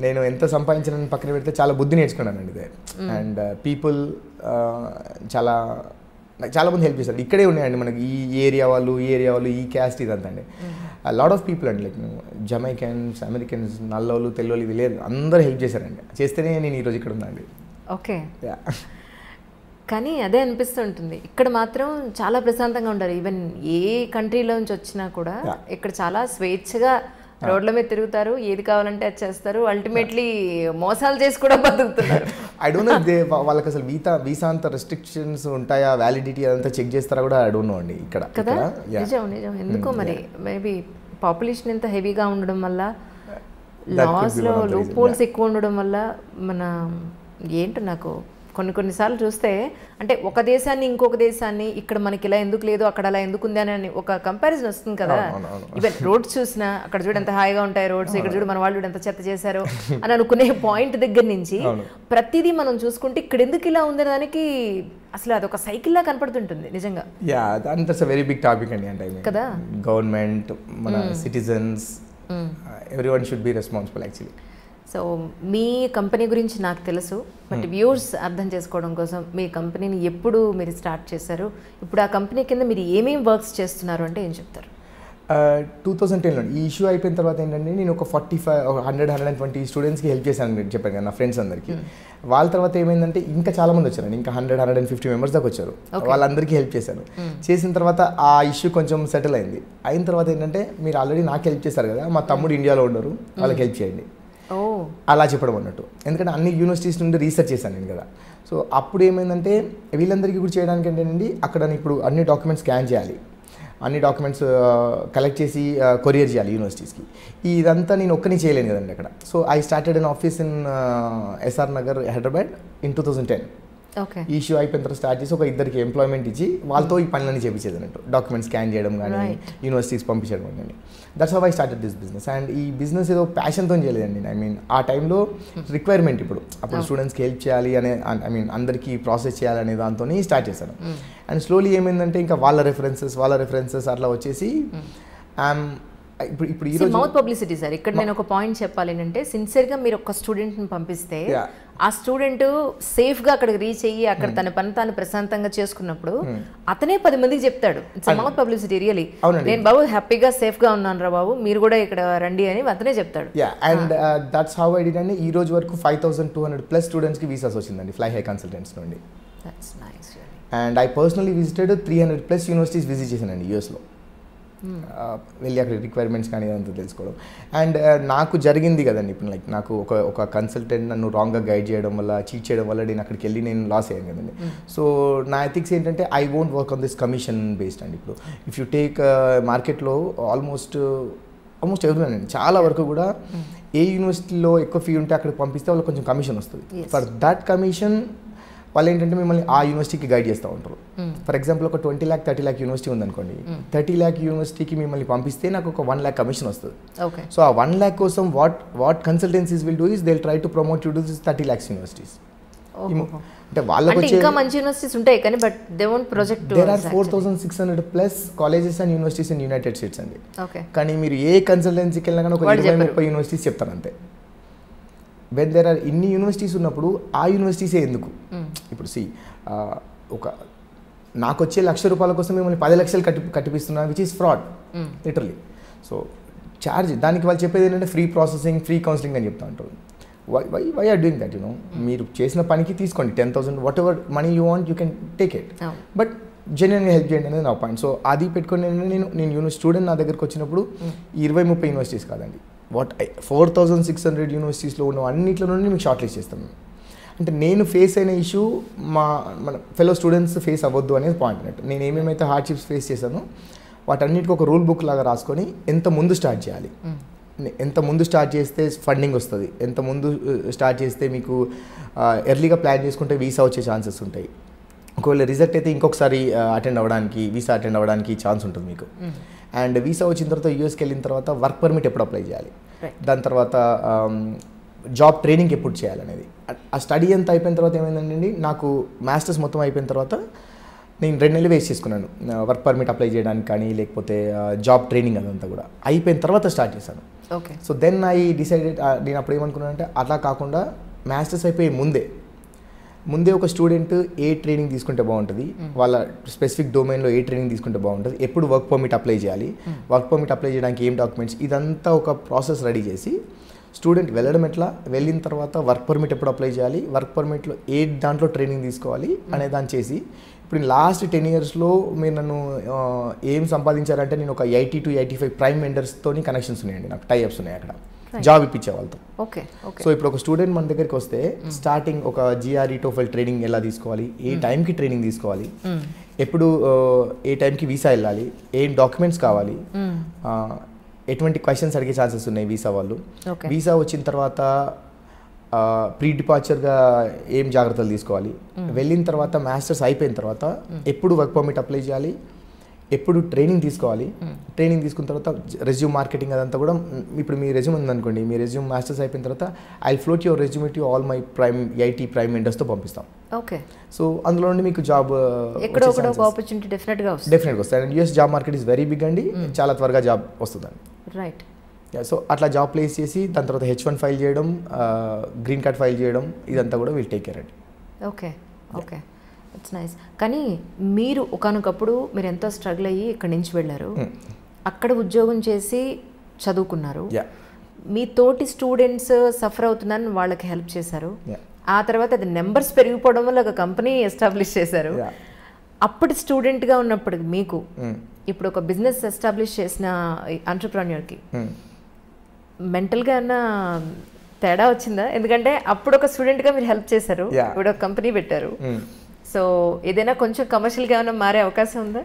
నేను ఎంత సంపాదించిన పక్కన పెడితే చాలా బుద్ధి నేర్చుకున్నాను అండి. అండ్ పీపుల్ చాలా మంది హెల్ప్ చేస్తారు. ఇక్కడే ఉన్నాయండి మనకి ఈ ఏరియా వాళ్ళు ఈ క్యాస్ట్ ఇదంతా అండి. లాట్ ఆఫ్ పీపుల్ అండి, లైక్ జమైకన్స్, అమెరికన్స్, నల్లోళ్ళు, తెల్లోళ్ళు, వీళ్ళు అందరూ హెల్ప్ చేశారండి. చేస్తేనే నేను ఈరోజు ఇక్కడ ఉన్నాండి. ఓకే. కానీ అదే అనిపిస్తుంటుంది, ఇక్కడ మాత్రం చాలా ప్రశాంతంగా ఉంటారు. ఈవెన్ ఏ కంట్రీలోంచి వచ్చినా కూడా ఇక్కడ చాలా స్వేచ్ఛగా రోడ్ల మీద తిరుగుతారు, ఏది కావాలంటే అది చేస్తారు. అల్టిమేట్లీ మోసాలు చేసి కూడా బతుకుతున్నారు. ఐ డోంట్ నో వాళ్ళకి అసలు వీసా అంత రెస్ట్రిక్షన్స్ ఉంటాయా, వ్యాలిడిటీ అదంతా చెక్ చేస్తారా కూడా ఐ డోంట్ నో అండి ఇక్కడ కదా. నిజం. ఎందుకో మరి మేబీ పాపులేషన్ ఎంత హెవీగా ఉండడం వల్ల, లాస్లో లూప్ హోల్స్ ఎక్కువ ఉండడం వల్ల, మన ఏంటో నాకు కొన్నిసార్లు చూస్తే అంటే ఒక దేశాన్ని ఇంకొక దేశాన్ని ఇక్కడ మనకి ఇలా ఎందుకు లేదు, అక్కడ అలా ఎందుకు ఉంది అని ఒక కంపారిజన్ వస్తుంది కదా. ఈవెన్ రోడ్స్ చూసినా అక్కడ చూడు ఎంత హాయిగా ఉంటాయి రోడ్స్, ఇక్కడ చూడు మన వాళ్ళు ఎంత చెత్త చేశారో అని అనుకునే పాయింట్ దగ్గర నుంచి ప్రతిదీ మనం చూసుకుంటే ఇక్కడ ఎందుకు ఇలా ఉందనే దానికి అసలు అదొక సైకిల్ లా కనపడుతుంటుంది నిజంగా. That's a very big topic అండి. అంటే కదా, గవర్నమెంట్, మన citizens, everyone should be responsible actually. So మీ కంపెనీ గురించి నాకు తెలుసు, బట్ వ్యూవర్స్ అర్థం చేసుకోవడం కోసం మీ కంపెనీని ఎప్పుడు మీరు స్టార్ట్ చేశారు, ఇప్పుడు ఆ కంపెనీ కింద మీరు ఏమేమి వర్క్స్ చేస్తున్నారు అంటే ఏం చెప్తారు? 2010లో ఈ ఇష్యూ అయిపోయిన తర్వాత ఏంటంటే నేను ఒక 120 స్టూడెంట్స్కి హెల్ప్ చేశాను మీరు చెప్పాను కదా, నా ఫ్రెండ్స్ అందరికీ. వాళ్ళ తర్వాత ఏమైందంటే ఇంకా చాలా మంది వచ్చారు, ఇంకా 150 మెంబర్స్ దాకా వచ్చారు. వాళ్ళందరికీ హెల్ప్ చేశాను. చేసిన తర్వాత ఆ ఇష్యూ కొంచెం సెటిల్ అయింది. అయిన తర్వాత ఏంటంటే మీరు ఆల్రెడీ నాకు హెల్ప్ చేశారు కదా, మా తమ్ముడు ఇండియాలో ఉండరు, వాళ్ళకి హెల్ప్ చేయండి అలా చెప్పడం అన్నట్టు. ఎందుకంటే అన్ని యూనివర్సిటీస్ నుండి రీసెర్చ్ చేశాను నేను కదా. సో అప్పుడు ఏమైందంటే వీళ్ళందరికీ కూడా చేయడానికి ఏంటంటే అక్కడ ఇప్పుడు అన్ని డాక్యుమెంట్స్ స్కాన్ చేయాలి, అన్ని డాక్యుమెంట్స్ కలెక్ట్ చేసి కొరియర్ చేయాలి యూనివర్సిటీస్కి. ఇదంతా నేను ఒక్కని చేయలేను కదండి అక్కడ. So I started an office in SR Nagar Hyderabad in 2010. ఈ ఇష్యూ అయిపోయిన తర్వాత స్టార్ట్ చేసి ఒక ఇద్దరికి ఎంప్లాయ్మెంట్ ఇచ్చి వాళ్ళతో ఈ పనులన్నీ చేపించేది అన్నట్టు, డాక్యుమెంట్స్ స్కాన్ చేయడం కానీ యూనివర్సిటీస్ పంపించడం కానీ. That's how I started this business. And ఈ బిజినెస్ ఏదో ప్యాషన్తో చేయలేదండి. ఐ మీన్ ఆ టైంలో రిక్వైర్మెంట్ అప్పుడు స్టూడెంట్స్కి హెల్ప్ చేయాలి అనే, ఐ మీన్ అందరికీ ప్రాసెస్ చేయాలి అనే దాంతో స్టార్ట్ చేశాను. అండ్ స్లోలీ ఏమైందంటే ఇంకా వాళ్ళ రెఫరెన్సెస్ అట్లా వచ్చేసి ఇప్పుడు ఈరోజు మౌత్ పబ్లిసిటీ సార్. ఇక్కడ నేను ఒక పాయింట్ చెప్పాలి ఏంటంటే, సిన్సియర్గా మీరు ఒక స్టూడెంట్ని పంపిస్తే ఆ స్టూడెంట్ సేఫ్గా అక్కడికి రీచ్ అయ్యి అక్కడ తన పని తాను ప్రశాంతంగా చేసుకున్నప్పుడు అతనే 10 మందికి చెప్తాడు. It's mouth publicity really. నేను బాబు హ్యాపీగా సేఫ్గా ఉన్నాను రా బాబు, మీరు కూడా ఇక్కడ రండి అని అతనే చెప్తాడు. And that's how I did అండి. ఈ రోజు వరకు 5200+ స్టూడెంట్స్కి వీసాస్ వచ్చిందండి ఫ్లై హై కన్సల్టెంట్స్ నుండి. And I personally visited 300+ universities visit చేశానండి యూఎస్లో. వెళ్ళి అక్కడ రిక్వైర్మెంట్స్ కానీ అదంతా తెలుసుకోవడం. అండ్ నాకు జరిగింది కదండి ఇప్పుడు, లైక్ నాకు ఒక కన్సల్టెంట్ నన్ను రాంగ్గా గైడ్ చేయడం వల్ల, చీట్ చేయడం వల్ల నేను అక్కడికి వెళ్ళి నేను లాస్ అయ్యాను కదండి. సో నా ఎథిక్స్ ఏంటంటే I won't work on this commission based అండి. ఇప్పుడు ఇఫ్ యూ టేక్ మార్కెట్లో ఆల్మోస్ట్ ఎవరైనా చాలా వరకు కూడా ఏ యూనివర్సిటీలో ఎక్కువ ఫీ ఉంటే అక్కడికి పంపిస్తే వాళ్ళకి కొంచెం కమిషన్ వస్తుంది. ఫర్ దట్ కమిషన్ వాళ్ళు ఏంటంటే మిమ్మల్ని ఆ యూనివర్సిటీకి గైడ్ చేస్తూ ఉంటారు. ఫర్ ఎగ్జాంపుల్ ఒక 20 lakh 30 lakh యూనివర్సిటీ ఉందనుకోండి, 30 lakh యూనివర్సిటీకి మిమ్మల్ని పంపిస్తే నాకు ఒక 1 lakh కమిషన్ వస్తుంది. సో ఆ 1 lakh కోసం what consultancies will do is they will try to promote you to this 30 lakhs universities. అంటే వాళ్ళకి ఇంకా మంచి యూనివర్సిటీస్ ఉంటాయి కానీ but they won't project. There are 4600+ colleges and universities in United States అండి. కానీ మీరు ఏ కన్సల్టెన్సీకి వెళ్ళినా కానీ ఒక 20-30 యూనివర్సిటీస్ చెప్తారు అంతే. వెన్ దేర్ ఆర్ ఇన్ని యూనివర్సిటీస్ ఉన్నప్పుడు ఆ యూనివర్సిటీసే ఎందుకు? ఇప్పుడు ఒక నాకు వచ్చే ₹1,00,000 కోసం మిమ్మల్ని 10 లక్షలు కట్టిపిస్తున్నా, which is fraud literally. So charge దానికి వాళ్ళు చెప్పేది ఏంటంటే ఫ్రీ ప్రాసెసింగ్, ఫ్రీ కౌన్సిలింగ్ అని చెప్తా ఉంటారు. Why are doing that? మీరు చేసిన పనికి తీసుకోండి 10,000, whatever money you want you can take it, but జెన్యున్గా హెల్ప్ చేయండి అనేది నా పాయింట్. సో అది పెట్టుకొని నేను స్టూడెంట్ నా దగ్గరకు వచ్చినప్పుడు 20-30 యూనివర్సిటీస్ కాదండి, 4600 యూనివర్సిటీస్లో ఉన్న అన్నింటిలో నుండి మీకు షార్ట్ లిస్ట్ చేస్తాం. అంటే నేను ఫేస్ అయిన ఇష్యూ మన ఫెలో స్టూడెంట్స్ ఫేస్ అవ్వద్దు అనేది పాయింట్ అన్నట్టు. నేను ఏమేమైతే హార్డ్షిప్స్ ఫేస్ చేశానో వాటన్నిటికీ ఒక రూల్ బుక్ లాగా రాసుకొని ఎంత ముందు స్టార్ట్ చేయాలి, ఎంత ముందు స్టార్ట్ చేస్తే ఫండింగ్ వస్తుంది, ఎంత ముందు స్టార్ట్ చేస్తే మీకు ఎర్లీగా ప్లాన్ చేసుకుంటే వీసా వచ్చే ఛాన్సెస్ ఉంటాయి. ఒకవేళ రిజల్ట్ అయితే ఇంకొకసారి వీసా అటెండ్ అవ్వడానికి ఛాన్స్ ఉంటుంది మీకు. అండ్ వీసా వచ్చిన తర్వాత యూఎస్కి వెళ్ళిన తర్వాత వర్క్ పర్మిట్ ఎప్పుడు అప్లై చేయాలి, దాని తర్వాత జాబ్ ట్రైనింగ్ ఎప్పుడు చేయాలనేది. ఆ స్టడీ అంతా అయిపోయిన తర్వాత ఏమైందండి, నాకు మాస్టర్స్ మొత్తం అయిపోయిన తర్వాత నేను 2 నెలలు వేస్ట్ చేసుకున్నాను వర్క్ పర్మిట్ అప్లై చేయడానికి కానీ, లేకపోతే జాబ్ ట్రైనింగ్ అదంతా కూడా అయిపోయిన తర్వాత స్టార్ట్ చేశాను. Okay. So then I decided, నేను అప్పుడు ఏమనుకున్నానంటే అట్లా కాకుండా మాస్టర్స్ అయిపోయే ముందే ఒక స్టూడెంట్ ఏ ట్రైనింగ్ తీసుకుంటే బాగుంటుంది, వాళ్ళ స్పెసిఫిక్ డొమైన్లో ఏ ట్రైనింగ్ తీసుకుంటే బాగుంటుంది, ఎప్పుడు వర్క్ పర్మిట్ అప్లై చేయాలి, వర్క్ పర్మిట్ అప్లై చేయడానికి ఏం డాక్యుమెంట్స్, ఇదంతా ఒక ప్రాసెస్ రెడీ చేసి స్టూడెంట్ వెళ్ళడం ఎట్లా, వెళ్ళిన తర్వాత వర్క్ పర్మిట్ ఎప్పుడు అప్లై చేయాలి, వర్క్ పర్మిట్లో ఏ దాంట్లో ట్రైనింగ్ తీసుకోవాలి అనే దాన్ని చేసి ఇప్పుడు లాస్ట్ 10 yearsలో మీరు నన్ను ఏం సంపాదించారంటే నేను ఒక 80 to 85 ప్రైమ్ వెండర్స్తోని కనెక్షన్స్ ఉన్నాయండి, నాకు టైఅప్స్ ఉన్నాయి అక్కడ జాబ్ ఇప్పించే వాళ్ళతో. ఓకే. సో ఇప్పుడు ఒక స్టూడెంట్ మన దగ్గరికి వస్తే స్టార్టింగ్ ఒక GRE TOEFL ట్రైనింగ్ ఎలా తీసుకోవాలి, ఏ టైంకి ట్రైనింగ్ తీసుకోవాలి, ఎప్పుడు ఏ టైంకి వీసా వెళ్ళాలి, ఏం డాక్యుమెంట్స్ కావాలి, ఎటువంటి క్వశ్చన్స్ అడిగే ఛాన్సెస్ ఉన్నాయి వీసా వాళ్ళు, వీసా వచ్చిన తర్వాత ప్రీ డిపార్చర్గా ఏం జాగ్రత్తలు తీసుకోవాలి, వెళ్ళిన తర్వాత మాస్టర్స్ అయిపోయిన తర్వాత ఎప్పుడు వర్క్ పర్మిట్ అప్లై చేయాలి, ఎప్పుడు ట్రైనింగ్ తీసుకోవాలి, ట్రైనింగ్ తీసుకున్న తర్వాత రెజ్యూమ్ మార్కెటింగ్ అదంతా కూడా. ఇప్పుడు మీ రెజ్యూమ్ ఉందనుకోండి, మీ రెజ్యూమ్ మాస్టర్స్ అయిపోయిన తర్వాత I float your resume to all my IT prime వెండర్స్తో పంపిస్తాం. ఓకే. సో అందులో నుండి మీకు జాబ్ ఆపర్చునిటీ డెఫినెట్గా వస్తాయి. And US job market is very big అండి, చాలా త్వరగా జాబ్ వస్తుందండి. రైట్. సో అట్లా జాబ్ ప్లేస్ చేసి దాని తర్వాత H1 ఫైల్ చేయడం, గ్రీన్ కార్డ్ ఫైల్ చేయడం, ఇదంతా కూడా విల్ టేక్ కేర్ అండి. ఓకే. Okay, it's nice. కానీ మీరు ఒకనొకప్పుడు మీరు ఎంతో స్ట్రగుల్ అయ్యి ఇక్కడి నుంచి వెళ్ళారు, అక్కడ ఉద్యోగం చేసి చదువుకున్నారు, మీ తోటి స్టూడెంట్స్ సఫర్ అవుతున్నారని వాళ్ళకి హెల్ప్ చేశారు, ఆ తర్వాత అది నెంబర్స్ పెరిగిపోవడం వల్ల ఒక కంపెనీ ఎస్టాబ్లిష్ చేశారు. అప్పటి స్టూడెంట్గా ఉన్నప్పటికి మీకు ఇప్పుడు ఒక బిజినెస్ ఎస్టాబ్లిష్ చేసిన ఎంటర్‌ప్రెన్యూర్కి మెంటల్గా అన్న తేడా వచ్చిందా? ఎందుకంటే అప్పుడు ఒక స్టూడెంట్గా మీరు హెల్ప్ చేశారు, ఇప్పుడు ఒక కంపెనీ పెట్టారు. సో ఏదైనా కొంచెం కమర్షియల్గా ఏమైనా మారే అవకాశం ఉందా?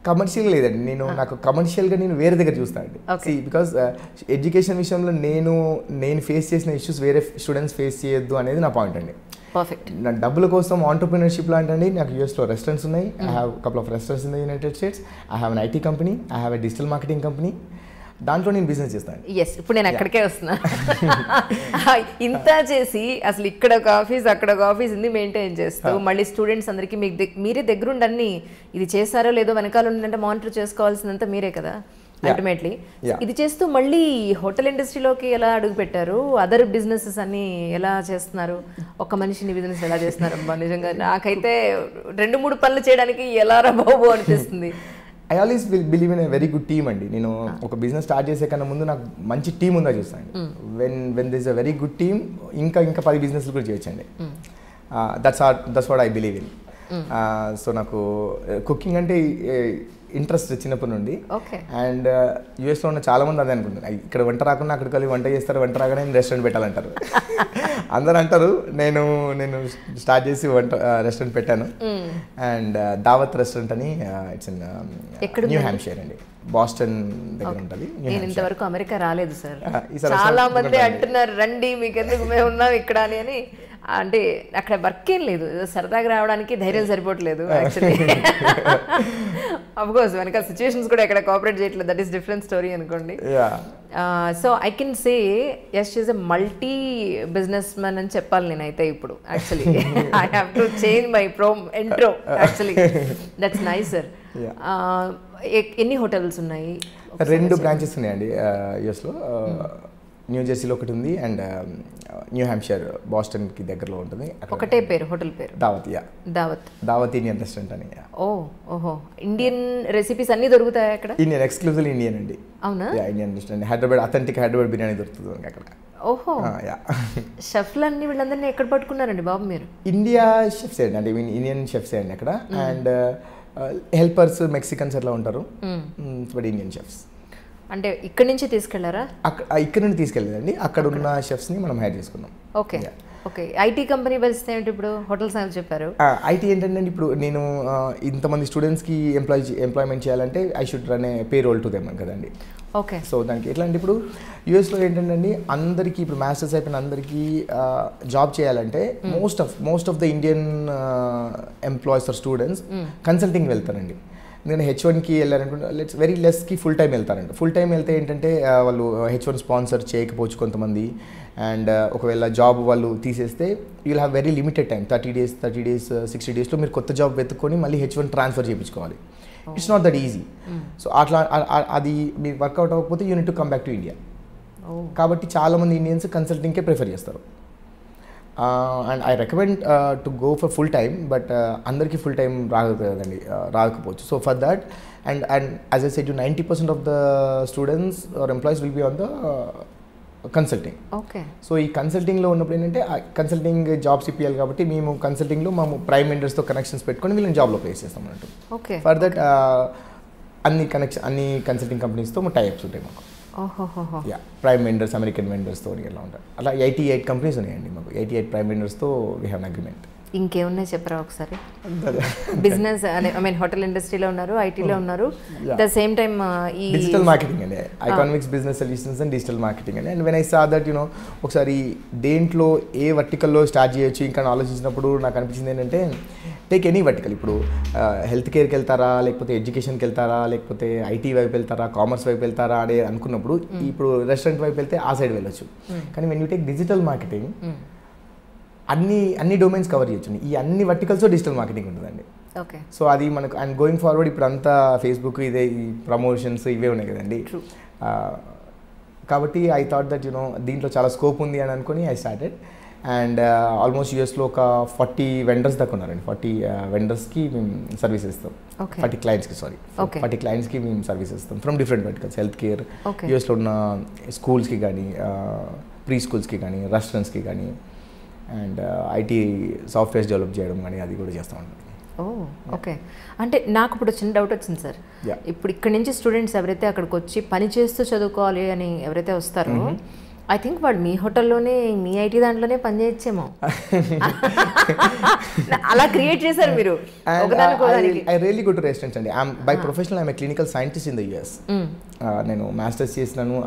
కమర్షియల్ లేదండి, నాకు కమర్షియల్గా నేను వేరే దగ్గర చూస్తాను అండి. బికాస్ ఎడ్యుకేషన్ విషయంలో నేను ఫేస్ చేసిన ఇష్యూస్ వేరే స్టూడెంట్స్ ఫేస్ చేయొద్దు అనేది నా పాయింట్ అండి. పర్ఫెక్ట్. నా డబ్బుల కోసం ఆంటర్‌ప్రెన్యూర్‌షిప్ లాంటి నాకు యూఎస్లో రెస్టారెంట్స్ ఉన్నాయి. I have couple of restaurants in the United states. I have an IT company, I have a digital marketing company. దాంట్లో నేను బిజినెస్ చేస్తాను. ఎస్, ఇప్పుడు నేను అక్కడికే వస్తున్నా. ఇంత చేసి అసలు ఇక్కడ ఒక ఆఫీస్ అక్కడ ఒక ఆఫీస్ ఉంది మెయింటైన్ చేస్తూ మళ్ళీ స్టూడెంట్స్ అందరికీ మీరే దగ్గరుండి అన్ని ఇది చేస్తారో లేదో వెనకాల ఉండంటే మానిటర్ చేసుకోవాల్సిందంతా మీరే కదా అల్టిమేట్లీ. ఇది చేస్తూ మళ్ళీ హోటల్ ఇండస్ట్రీలోకి ఎలా అడుగు పెట్టారు, అదర్ బిజినెసెస్ అన్ని ఎలా చేస్తున్నారు, ఒక మనిషిని బిజినెస్ ఎలా చేస్తున్నారు? నిజంగా నాకైతే 2-3 పనులు చేయడానికి ఎలా రా బాబు అనిపిస్తుంది. I always believe in a very good team అండి. నేను ఒక బిజినెస్ స్టార్ట్ చేసే కన్నా ముందు నాకు మంచి టీం ఉందా చూస్తాను. When this a very good team ఇంకా 10 బిజినెస్లు కూడా చేయొచ్చండి. That's what I believe in. So నాకు కుకింగ్ అంటే ఇంట్రెస్ట్ చిన్నప్పటి నుండి. అండ్ యూఎస్లో ఉన్న చాలా మంది అదే అనుకుంటారు, ఇక్కడ వంట రాకుండా అక్కడికి వెళ్ళి వంట చేస్తారు, వంట రాగానే రెస్టారెంట్ పెట్టాలంటారు. అందరు అంటారు. నేను స్టార్ట్ చేసి రెస్టారెంట్ పెట్టాను. అండ్ దావత్ రెస్టారెంట్ అని, ఇట్స్ ఇన్ న్యూ హ్యాంప్షైర్ అండి, బాస్టన్ దగ్గర ఉంటుంది. నేను ఇంతవరకు అమెరికా రాలేదు సార్, చాలా మంది అంటున్నారు రండి మీకు ఎందుకు మేము ఉన్నాం ఇక్కడ అని. అంటే అక్కడ వర్క్ ఏం లేదు, సరదాగా రావడానికి ధైర్యం సరిపోవట్లేదు యాక్చువల్లీ. అఫ్కోర్స్ వెనక సిచ్యువేషన్స్ కూడా ఎక్కడ కోఆపరేట్ చేయట్లేదు, దట్ ఈస్ డిఫరెంట్ స్టోరీ అనుకోండి. So I can say as she's a multi business man అని చెప్పాలి నేనైతే ఇప్పుడు యాక్చువల్లీ. I have to change my intro actually. That's nice sir. ఎన్ని హోటల్స్ ఉన్నాయి? 2 బ్రాంచెస్ ఉన్నాయండి యూఎస్లో. న్యూ జెర్సీలో ఒకటి ఉంది అండ్ న్యూ హ్యాంప్షైర్ బాస్టన్కి దగ్గరలో ఉంటుంది. ఒకటే పేరు హోటల్ పేరు? దావత్ ఇండియన్ రెస్టారెంట్ అని. ఓహో, ఇండియన్ రెసిపీస్ అన్ని దొరుకుతాయి అక్కడ? ఇండియన్, ఎక్స్క్లూజివ్ ఇండియన్ అండి. అవునా? Indian restaurant, Hyderabad authentic Hyderabad biryani దొరుకుతుంది అక్కడ. ఓహో, షెఫ్లు అన్ని వీళ్ళందరినీ ఎక్కడ పట్టుకున్నారండి బాబు మీరు? ఇండియా షెఫ్స్ అండి, అంటే ఇండియన్ షెఫ్స్ అండి అక్కడ. అండ్ హెల్పర్స్ మెక్సికన్స్ అట్లా ఉంటారు, బట్ ఇండియన్ షెఫ్స్. అంటే ఇక్కడ నుంచి తీసుకెళ్లారా? ఇక్కడ నుండి తీసుకెళ్ళలేదండి, అక్కడ ఉన్న షెఫ్స్ని మనం హైర్ చేసుకున్నాం. ఓకే. ఐటీ కంపెనీ పరిస్థితి ఏంటి ఇప్పుడు? హోటల్స్ అని చెప్పారు. ఐటీ ఏంటంటే ఇప్పుడు నేను ఇంతమంది స్టూడెంట్స్కి ఎంప్లాయ్మెంట్ చేయాలంటే I should run a payroll to them కదండి. ఓకే. సో దానికి ఎట్లా అంటే ఇప్పుడు యూఎస్లో ఏంటంటే అండి, అందరికీ ఇప్పుడు మాస్టర్స్ అయిపోయిన అందరికీ జాబ్ చేయాలంటే most of the Indian employees or students consulting వెళ్తారండి. నేను H1కి వెళ్ళారనుకుంటే వెరీ లెస్కి ఫుల్ టైం వెళ్తారండి. ఫుల్ టైం వెళ్తే ఏంటంటే వాళ్ళు H1 స్పాన్సర్ చేయకపోవచ్చు కొంతమంది. అండ్ ఒకవేళ జాబ్ వాళ్ళు తీసేస్తే you will have very limited time, 30 days 60 daysలో మీరు కొత్త జాబ్ వెతుక్కొని మళ్ళీ H1 ట్రాన్స్ఫర్ చేయించుకోవాలి. It's not that easy. So అట్లా అది మీకు వర్కౌట్ అవ్వకపోతే you need to come back to India. కాబట్టి చాలామంది ఇండియన్స్ కన్సల్టింగ్కే ప్రిఫర్ చేస్తారు. And I recommend to go for full time, but అందరికీ ఫుల్ టైం రాదు కదండి, రాకపోవచ్చు. So for that and as I said you 90% of the students or employees will be on the consulting. Okay. So ఈ కన్సల్టింగ్లో ఉన్నప్పుడు ఏంటంటే consulting jobs ఇప్పియాలి కాబట్టి మేము కన్సల్టింగ్లో మేము ప్రైమ్ వెండర్స్తో కనెక్షన్స్ పెట్టుకొని వీళ్ళని జాబ్లో ప్లేస్ చేస్తాం అన్నట్టు. ఓకే. ఫర్ దట్ అన్ని కన్సల్టింగ్ కంపెనీస్తో టైప్స్ ఉంటాయి మాకు. యా, ప్రైమ్ వెండర్స్, అమెరికన్ వెండర్స్తో ఎలా ఉంటాయి అలా 88 కంపెనీస్ ఉన్నాయండి మాకు. 88 ప్రైమ్ వెండర్స్తో వీ హ్యావ్ అగ్రిమెంట్. ఇంకేమున్నాయి చెప్పరా ఒకసారి? బిజినెస్ ఐ మీన్ హోటల్ ఇండస్ట్రీలో ఉన్నారు, ఐటీలో ఉన్నారు, ద సేమ్ టైమ్ ఈ డిజిటల్ మార్కెటింగ్ అండి, economics, business solutions and digital marketing అండి. And when I saw that ఒకసారి దేంట్లో ఏ వర్టికల్లో స్టార్ట్ చేయొచ్చు ఇంకా ఆలోచించినప్పుడు నాకు అనిపించింది ఏంటంటే టేక్ ఎనీ వర్టికల్. ఇప్పుడు హెల్త్ కేర్కి వెళ్తారా, లేకపోతే ఎడ్యుకేషన్కి వెళ్తారా, లేకపోతే ఐటీ వైపు వెళ్తారా, కామర్స్ వైపు వెళ్తారా అని అనుకున్నప్పుడు ఇప్పుడు రెస్టారెంట్ వైపు వెళ్తే ఆ సైడ్ వెళ్ళొచ్చు. కానీ when you take digital marketing అన్ని డొమైన్స్ కవర్ చేయొచ్చు. ఈ అన్ని వర్టికల్స్ డిజిటల్ మార్కెటింగ్ ఉంటుందండి. ఓకే. సో అది మనకు అండ్ గోయింగ్ ఫార్వర్డ్ ఇప్పుడు అంతా ఫేస్బుక్ ఇదే, ఈ ప్రమోషన్స్ ఇవే ఉన్నాయి కదండి. కాబట్టి ఐ థాట్ దట్ దీంట్లో చాలా స్కోప్ ఉంది అని అనుకుని ఐ స్టార్టెడ్. అండ్ ఆల్మోస్ట్ యూఎస్లో ఒక 40 వెండర్స్ దాకా ఉన్నారండి. 40 వెండర్స్కి మేము సర్వీస్ ఇస్తాం. 40 క్లయింట్స్కి 40 క్లయింట్స్కి మేము సర్వీస్ ఇస్తాం from different verticals. Health care, యూఎస్లో ఉన్న స్కూల్స్కి కానీ, ప్రీ స్కూల్స్కి కానీ, రెస్టారెంట్స్కి కానీ, అండ్ ఐటీ సాఫ్ట్వేర్స్ డెవలప్ చేయడం కానీ అది కూడా చేస్తూ ఉంటాం. ఓకే. అంటే నాకు ఇప్పుడు చిన్న డౌట్ వచ్చింది సార్. ఇప్పుడు ఇక్కడ నుంచి స్టూడెంట్స్ ఎవరైతే అక్కడికి వచ్చి పని చేస్తూ చదువుకోవాలి అని ఎవరైతే వస్తారో ఐ థింక్ వాళ్ళు మీ హోటల్లోనే, మీ ఐటీ దాంట్లోనే పని చేయొచ్చేమో. అలా క్రియేట్ చేశారు మీరు. ఐ రియల్లీ గుడ్ రెస్టారెంట్స్ అండి. By professional I'm a clinical scientist in the US. నేను మాస్టర్స్ చేసినాను.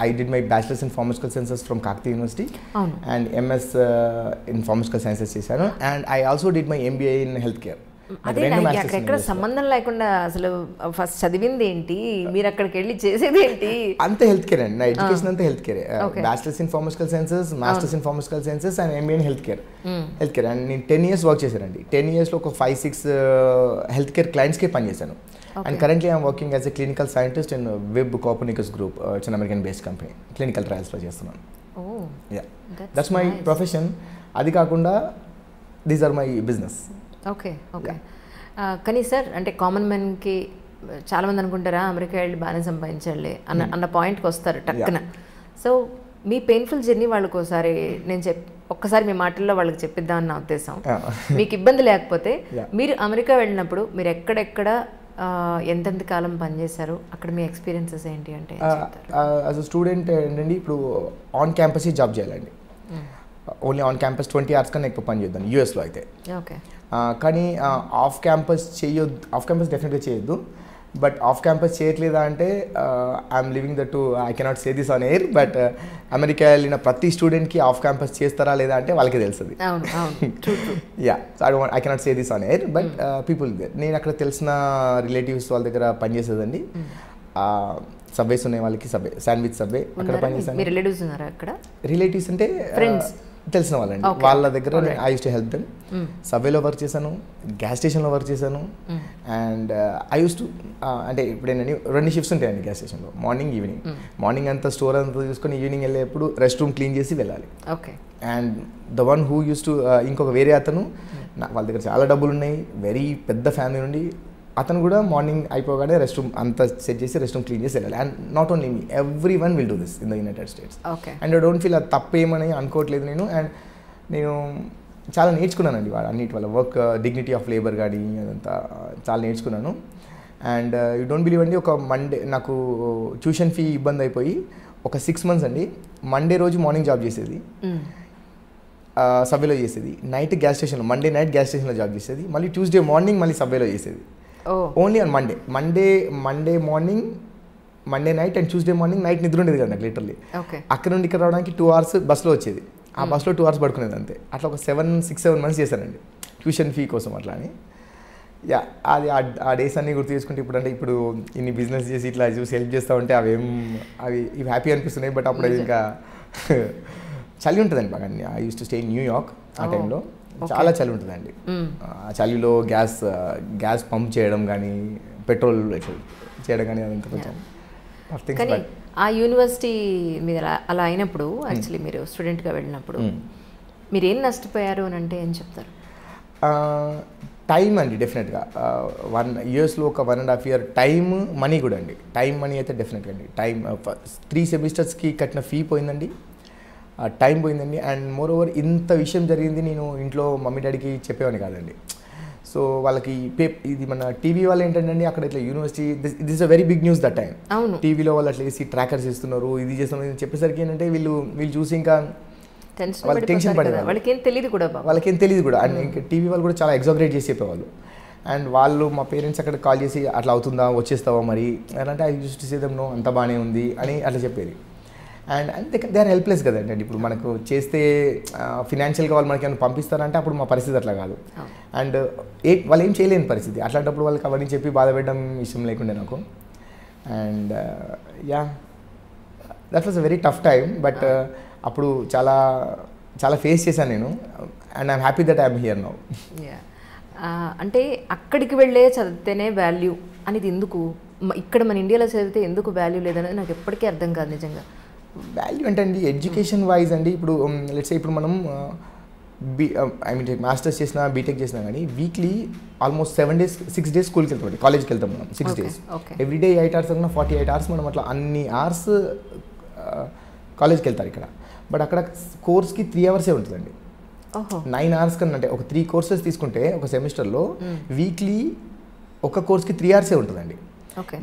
I did my bachelors in pharmaceutical sciences from Kakatiya university and MS in pharmaceutical sciences చేశాను. And I also did my MBA in health care. అదే ఎక్కడ సంబంధం లేకుండా అసలు first చదివింది ఏంటి, మీరు అక్కడికి వెళ్ళి చేసేది ఏంటి? అంతే హెల్త్ కేర్ అండి. నా ఎడ్యుకేషన్ అంతా health care. Bachelors in pharmaceutical sciences, masters in pharmaceutical sciences and MBA in health care. And నేను 10 years వర్క్ చేశానండి. 10 yearsలో ఒక 5-6 హెల్త్ కేర్ క్లయింట్స్కే పనిచేశాను. And currently I'm working as a clinical scientist in web Copernicus group. It's an American based company. Clinical ట్రయల్స్లో చేస్తున్నాను. That's my profession. అది కాకుండా these are my business. Okay. కానీ సార్ అంటే కామన్ మెన్కి చాలామంది అనుకుంటారా అమెరికా వెళ్ళి బాగానే సంపాదించాలి అన్న పాయింట్కి వస్తారు టక్కున. సో మీ పెయిన్ఫుల్ జర్నీ వాళ్ళకి ఒకసారి నేను ఒక్కసారి మీ మాటల్లో వాళ్ళకి చెప్పిద్దామని నా ఉద్దేశం. మీకు ఇబ్బంది లేకపోతే మీరు అమెరికా వెళ్ళినప్పుడు మీరు ఎక్కడెక్కడ ఎంతెంత కాలం పనిచేశారు, అక్కడ మీ ఎక్స్పీరియన్సెస్ ఏంటి అంటే? యాజ్ అ స్టూడెంట్ ఏంటండి ఇప్పుడు ఆన్ క్యాంపస్ జాబ్ చేయాలండి. ఓన్లీ ఆన్ క్యాంపస్ 20 hours కన్నా ఎక్కువ పని చేద్దాం యూఎస్లో అయితే. ఓకే. కానీ ఆఫ్ క్యాంపస్ చేయొద్దు. ఆఫ్ క్యాంపస్ డెఫినెట్గా చేయొద్దు. బట్ ఆఫ్ క్యాంపస్ చేయట్లేదా అంటే I'm living that to I cannot say this on air. But America వెళ్ళిన ప్రతి స్టూడెంట్కి ఆఫ్ క్యాంపస్ చేస్తారా లేదా అంటే వాళ్ళకే తెలుస్తుంది. Yeah, so I cannot say this on air. But people నేను అక్కడ తెలిసిన రిలేటివ్స్ వాళ్ళ దగ్గర పనిచేసేదండి. సబ్వేస్ ఉన్నాయి వాళ్ళకి, శాండ్విచ్ సబ్వే అక్కడ పనిచేస్తాను. రిలేటివ్స్ అంటే తెలిసిన వాళ్ళండి. వాళ్ళ దగ్గర I use to help them. సబ్వేలో వర్క్ చేశాను, గ్యాస్ స్టేషన్లో వర్క్ చేశాను. అండ్ ఐ యూస్ టు అంటే ఇప్పుడు ఏంటంటే 2 shifts ఉంటాయండి గ్యాస్ స్టేషన్లో, మార్నింగ్ ఈవినింగ్. మార్నింగ్ అంతా స్టోర్ అంతా చూసుకొని ఈవినింగ్ వెళ్ళేప్పుడు రెస్ట్ రూమ్ క్లీన్ చేసి వెళ్ళాలి. Okay. And the one who use to ఇంకొక వేరే అతను, వాళ్ళ దగ్గర చాలా డబ్బులు ఉన్నాయి, వెరీ పెద్ద ఫ్యామిలీ నుండి, అతను కూడా మార్నింగ్ అయిపోగానే రెస్ట్ రూమ్ అంతా సెట్ చేసి రెస్ట్ రూమ్ క్లీన్ చేసి వెళ్ళాలి. And not only me, every one will do this in the United states. And I don't feel అది తప్పేమని అనుకోవట్లేదు నేను. అండ్ నేను చాలా నేర్చుకున్నానండి అన్నిటి వల్ల. వర్క్ డిగ్నిటీ ఆఫ్ లేబర్ కానీ అదంతా చాలా నేర్చుకున్నాను. అండ్ యూ డోంట్ బిలీవ్ అండి, ఒక మండే నాకు ట్యూషన్ ఫీ ఇబ్బంది అయిపోయి ఒక 6 months అండి, మండే రోజు మార్నింగ్ జాబ్ చేసేది, సబ్వేలో చేసేది, నైట్ గ్యాస్ స్టేషన్లో, మండే నైట్ గ్యాస్ స్టేషన్లో జాబ్ చేసేది, మళ్ళీ ట్యూస్డే మార్నింగ్ మళ్ళీ సబ్వేలో చేసేది. Only on Monday morning Monday night and Tuesday morning night నిద్ర ఉండేది కదా నాకు లిటరల్లీ. ఓకే. అక్కడ నుండి ఇక్కడ రావడానికి 2 hours బస్సులో వచ్చేది. ఆ బస్సులో 2 hours పడుకునేది అంతే. అట్లా ఒక 6-7 months చేశానండి ట్యూషన్ ఫీ కోసం అట్లా అని. యా అది ఆ డేస్ అన్నీ గుర్తు చేసుకుంటే ఇప్పుడు ఇన్ని బిజినెస్ చేసి ఇట్లా చూసి హెల్ప్ చేస్తూ ఉంటే అవి ఇవి హ్యాపీ అనిపిస్తున్నాయి. బట్ అప్పుడు అది ఇంకా చలి ఉంటుందండి బాగా. I use to stay in New York ఆ టైంలో. చాలా చలి ఉంటుందండి. ఆ చలిలో గ్యాస్ పంప్ చేయడం కానీ పెట్రోల్ చేయడం కానీ అదంతా కొంచెం టఫ్ థింగ్స్. కానీ ఆ యూనివర్సిటీ మీరు అలా అయినప్పుడు యాక్చువల్లీ మీరు స్టూడెంట్గా వెళ్ళినప్పుడు మీరు ఏం నష్టపోయారు అని అంటే ఏం చెప్తారు? టైం అండి డెఫినెట్గా. 1 yearsలో ఒక 1.5 year టైం, మనీ కూడా అండి. టైం మనీ అయితే డెఫినెట్గా అండి. టైం 3 semestersకి కట్టిన ఫీ పోయిందండి, టైం పోయిందండి. అండ్ మోర్ ఓవర్ ఇంత విషయం జరిగింది నేను ఇంట్లో మమ్మీ డాడీకి చెప్పేవాడిని కాదండి. సో వాళ్ళకి ఇది మన టీవీ వాళ్ళు ఏంటంటే అక్కడ ఇట్లా university this a very big news that time. టీవీలో వాళ్ళు అట్లా వేసి ట్రాకర్స్ ఇస్తున్నారు, ఇది చేస్తున్నారు, ఇది చెప్పేసరికి ఏంటంటే వీళ్ళు చూసి ఇంకా వాళ్ళకి టెన్షన్ పడేది. వాళ్ళకేం తెలియదు కూడా. అండ్ ఇంకా టీవీ వాళ్ళు కూడా చాలా ఎగ్జాగరేట్ చేసి చెప్పేవాళ్ళు. అండ్ వాళ్ళు మా పేరెంట్స్ అక్కడ కాల్ చేసి అట్లా అవుతుందా, వచ్చేస్తావా మరి అంటే I use to say them no, అంతా బాగానే ఉంది అని అట్లా చెప్పేది. అండ్ దే ఆర్ హెల్ప్లెస్ కదండి. అంటే ఇప్పుడు మనకు చేస్తే ఫినాన్షియల్గా వాళ్ళు మనకి ఏమైనా పంపిస్తారంటే అప్పుడు మా పరిస్థితి అట్లా కాదు. అండ్ వాళ్ళు ఏం చేయలేని పరిస్థితి. అట్లాంటప్పుడు వాళ్ళకి అవన్నీ చెప్పి బాధ పెట్టడం ఇష్టం లేకుండే నాకు. And yeah that was a very tough time. But అప్పుడు చాలా ఫేస్ చేశాను నేను. And I'm happy that I'm here now. అంటే అక్కడికి వెళ్ళే చదివితేనే వాల్యూ అనేది ఎందుకు, ఇక్కడ మన ఇండియాలో చదివితే ఎందుకు వాల్యూ లేదనేది నాకు ఎప్పటికీ అర్థం కాదు నిజంగా. వాల్యూ అంటే అండి ఎడ్యుకేషన్ వైజ్ అండి. ఇప్పుడు లెట్స్ సే ఇప్పుడు మనం మాస్టర్స్ చేసినా బీటెక్ చేసినా కానీ వీక్లీ ఆల్మోస్ట్ 6 days స్కూల్కి వెళ్తాం, కాలేజ్కి వెళ్తాం మనం 6 days. ఎవ్రీడే 8 hours కన్నా 48 hours మనం అట్లా అన్ని అవర్స్ కాలేజ్కి వెళ్తారు ఇక్కడ. బట్ అక్కడ కోర్స్కి 3 hours ఉంటుందండి. 9 hours కన్నా అంటే ఒక 3 courses తీసుకుంటే ఒక సెమిస్టర్లో వీక్లీ ఒక కోర్స్కి 3 hours ఉంటుందండి.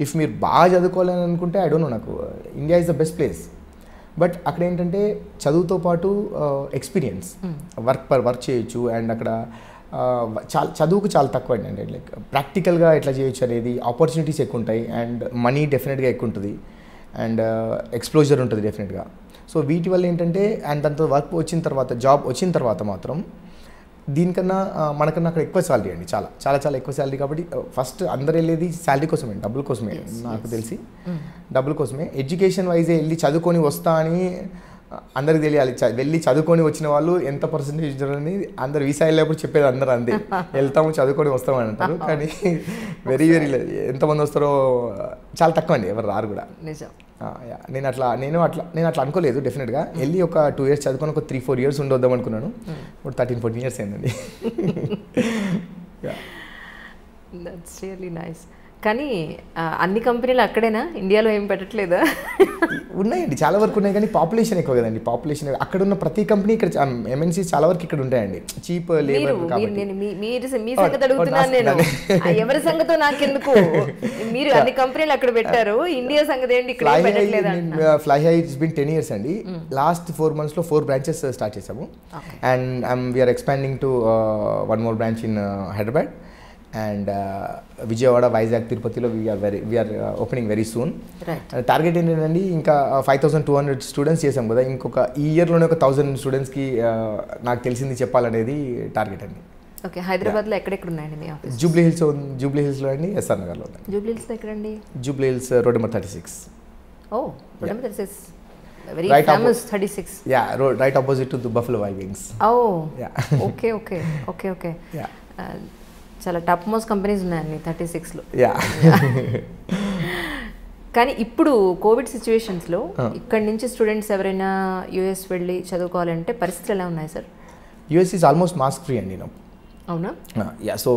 ఇఫ్ మీరు బాగా చదువుకోవాలని అనుకుంటే ఐ డోంట్ నో, నాకు India is the best place. But అక్కడ ఏంటంటే చదువుతో పాటు ఎక్స్పీరియన్స్, వర్క్ చేయొచ్చు. అండ్ అక్కడ చదువుకు చాలా తక్కువ అండి. అంటే లైక్ ప్రాక్టికల్గా ఎట్లా చేయొచ్చు అనేది ఆపర్చునిటీస్ ఎక్కువ ఉంటాయి. అండ్ మనీ డెఫినెట్గా ఎక్కువ ఉంటుంది. అండ్ ఎక్స్ప్లోజర్ ఉంటుంది డెఫినెట్గా. సో వీటి వల్ల ఏంటంటే అండ్ దాంతో వర్క్ వచ్చిన తర్వాత, జాబ్ వచ్చిన తర్వాత మాత్రం దీనికన్నా మనకన్నా అక్కడ ఎక్కువ శాలరీ అండి. చాలా ఎక్కువ శాలరీ. కాబట్టి ఫస్ట్ అందరు వెళ్ళేది శాలరీ కోసమే, డబ్బుల కోసమే. నాకు తెలిసి డబ్బుల కోసమే. ఎడ్యుకేషన్ వైజే వెళ్ళి చదువుకొని వస్తా అని అందరికి తెలియాలి. వెళ్ళి చదువుకొని వచ్చిన వాళ్ళు ఎంత పర్సెంటేజ్ అని అందరు వీసా వెళ్ళేప్పుడు చెప్పేది అందరూ అంతే, వెళ్తాము చదువుకొని వస్తామని అంటారు. కానీ వెరీ ఎంతమంది వస్తారో చాలా తక్కువ అండి, ఎవరు రారు కూడా. నేను అట్లా అనుకోలేదు. డెఫినెట్గా వెళ్ళి ఒక 2 years చదువుకొని ఒక 3-4 years ఉండొద్దాం అనుకున్నాను. ఇప్పుడు 13-14 years అయిందండి. That's really nice. కానీ అన్ని కంపెనీలు అక్కడేనా, ఇండియాలో ఏం పెట్టట్లేదా? ఉన్నాయండి, చాలా వరకు ఉన్నాయి. కానీ పాపులేషన్ ఎక్కువ కదండి. పాపులేషన్ అక్కడ ఉన్న ప్రతి కంపెనీ ఇక్కడ MNCs చాలా వరకు ఇక్కడ ఉంటాయండి. Cheap labour. మీ సంగతి అడుగుతున్నాను నేను, ఎవరి సంగతో నాకెందుకు. మీరు అన్ని కంపెనీలు అక్కడ పెట్టారు, ఇండియా సంగతి ఏంటి ఇక్కడ పెట్టట్లేదా? Fly high it's been 10 years అండి. లాస్ట్ 4 monthsలో 4 branches స్టార్ట్ చేసాము. And we're expanding to 1 more branch in Hyderabad. And Vijayawada, Vizag, తిరుపతిలో we're opening very soon. Target ఏంటంటే ఇంకా 5200 స్టూడెంట్స్ చేసాం కదా, ఇంకొక ఈ ఇయర్లోనే ఒక 1000 స్టూడెంట్స్కి నాకు తెలిసింది చెప్పాలనేది టార్గెట్ అండి. ఓకే. హైదరాబాద్లో ఎక్కడెక్కడ ఉన్నాయండి మీ ఆఫీస్? జూబ్లీ హిల్స్లో అండి, SR నగర్లో. జూబ్లీ హిల్స్లో ఎక్కడండి? Jubilee Hills road number 36. Oh, road number 36, very famous 36. Yeah, right opposite to the Buffalo Wild Wings. Oh, okay. చాలా టాప్ మోస్ట్ కంపెనీస్ ఉన్నాయండి 36లో. కానీ ఇప్పుడు కోవిడ్ సిచ్యువేషన్స్లో ఇక్కడి నుంచి స్టూడెంట్స్ ఎవరైనా యూఎస్ వెళ్ళి చదువుకోవాలంటే పరిస్థితులు ఎలా ఉన్నాయి sir? US is almost mask free అండి. అవునా? యా. సో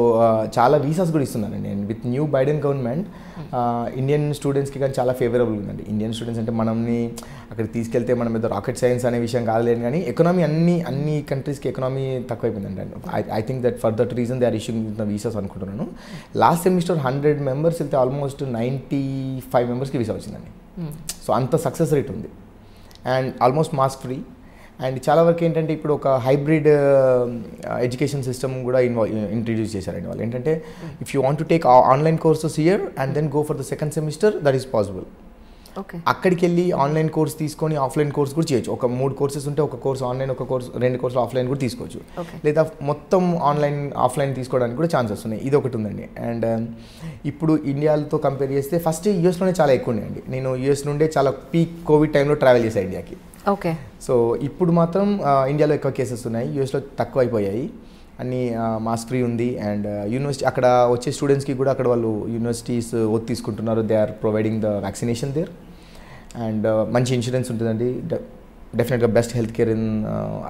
చాలా వీసాస్ కూడా ఇస్తున్నానండి నేను. With new Biden government Indian స్టూడెంట్స్కి కానీ చాలా ఫేవరబుల్ ఉందండి. ఇండియన్ స్టూడెంట్స్ అంటే మనల్ని అక్కడికి తీసుకెళ్తే మనం ఏదో రాకెట్ సైన్స్ అనే విషయం కాదులేని కానీ ఎకనామీ అన్ని కంట్రీస్కి ఎకనామీ తక్కువైపోయిందండి. I think that for that reason they are issuing the visas అనుకుంటున్నాను. లాస్ట్ సెమిస్టర్ 100 members వెళ్తే ఆల్మోస్ట్ 95 membersకి వీసా వచ్చిందండి. సో అంత సక్సెస్ రేట్ ఉంది. And almost mask free. And చాలా వరకు ఏంటంటే ఇప్పుడు ఒక హైబ్రిడ్ ఎడ్యుకేషన్ సిస్టమ్ కూడా ఇంట్రడ్యూస్ చేశారండి వాళ్ళు. ఏంటంటే if you want to take online courses here and then go for the second semester, that is possible. Okay. అక్కడికి వెళ్ళి ఆన్లైన్ కోర్స్ తీసుకొని ఆఫ్లైన్ కోర్స్ కూడా చేయొచ్చు. ఒక 3 కోర్సెస్ ఉంటే ఒక కోర్స్ ఆన్లైన్, ఒక కోర్స్ 2 కోర్సులు ఆఫ్లైన్ కూడా తీసుకోవచ్చు. ఓకే. లేదా మొత్తం ఆన్లైన్ ఆఫ్లైన్ తీసుకోవడానికి కూడా ఛాన్సెస్ ఉన్నాయి. ఇది ఒకటి ఉందండి. అండ్ ఇప్పుడు ఇండియాతో కంపేర్ చేస్తే ఫస్ట్ యూఎస్లోనే చాలా ఎక్కువ ఉన్నాయండి. నేను యూఎస్ నుండే చాలా పీక్ కోవిడ్ టైంలో ట్రావెల్ చేశాను ఇండియాకి. ఓకే. సో ఇప్పుడు మాత్రం ఇండియాలో ఎక్కువ కేసెస్ ఉన్నాయి, యూఎస్లో తక్కువ అయిపోయాయి. అన్ని మాస్క్ ఫ్రీ ఉంది. అండ్ యూనివర్సిటీ అక్కడ వచ్చే స్టూడెంట్స్కి కూడా అక్కడ వాళ్ళు యూనివర్సిటీస్ ఒత్తి తీసుకుంటున్నారు. They are providing the vaccination there. And మంచి ఇన్సూరెన్స్ ఉంటుందండి. డెఫినెట్గా best health care in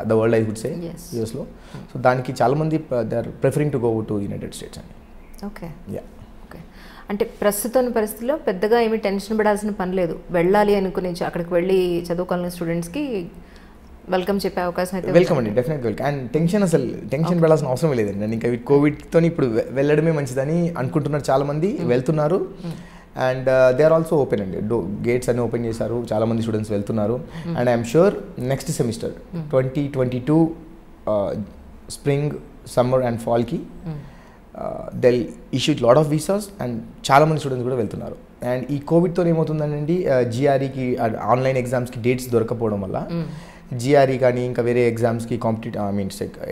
the world I would say యూఎస్లో. సో దానికి చాలామంది they are preferring to go to United States అండి. ఓకే. యా. ఓకే. అంటే ప్రస్తుతం పరిస్థితిలో పెద్దగా ఏమీ టెన్షన్ పడాల్సిన పని లేదు. వెళ్ళాలి అనుకుని అక్కడికి వెళ్ళి చదువుకోవాలని స్టూడెంట్స్కి వెల్కమ్ చెప్పే అవకాశం అయితే వెల్కమ్ అండి, డెఫినెట్గా వెల్కమ్. అండ్ టెన్షన్ పడాల్సిన అవసరం లేదండి. నేను ఇంకా కోవిడ్తో ఇప్పుడు వెళ్ళడమే మంచిదని అనుకుంటున్నారు చాలామంది, వెళ్తున్నారు. And they are also open అండి, గేట్స్ అన్ని ఓపెన్ చేశారు, చాలామంది స్టూడెంట్స్ వెళ్తున్నారు. And I'm sure next semester 2022 spring, summer and ఫాల్కి they'll issue lot of visas and చాలామంది స్టూడెంట్స్ కూడా వెళ్తున్నారు. అండ్ ఈ కోవిడ్తో ఏమవుతుందండి, జిఆర్ఈకి ఆన్లైన్ ఎగ్జామ్స్కి డేట్స్ దొరకపోవడం వల్ల జిఆర్ఈ కానీ ఇంకా వేరే ఎగ్జామ్స్కి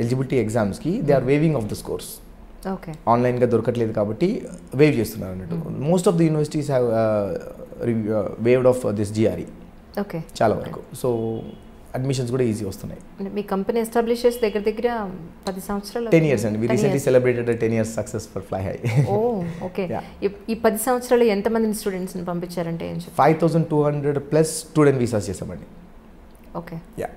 ఎలిజిబిలిటీ ఎగ్జామ్స్కి they are waiving off the scores. Okay. ఆన్లైన్గా దొరకట్లేదు కాబట్టి వేవ్ చేస్తున్నారు అన్నట్టు. Most of the universities have waived off this GRE. Okay. చాలా వరకు. సో అడ్మిషన్స్ కూడా ఈజీ వస్తున్నాయి. మీ కంపెనీ ఎస్టాబ్లిష్ చేసి దగ్గర 10 సంవత్సరాలు 10 years అండి. We recently celebrated 10 years success for fly high. Oh okay. ఈ 10 సంవత్సరాలు ఎంతమంది స్టూడెంట్స్ని పంపించారంటే ఏం చెప్పారు? 5200+ స్టూడెంట్ వీసాస్ చేసామండి. Okay. Yeah.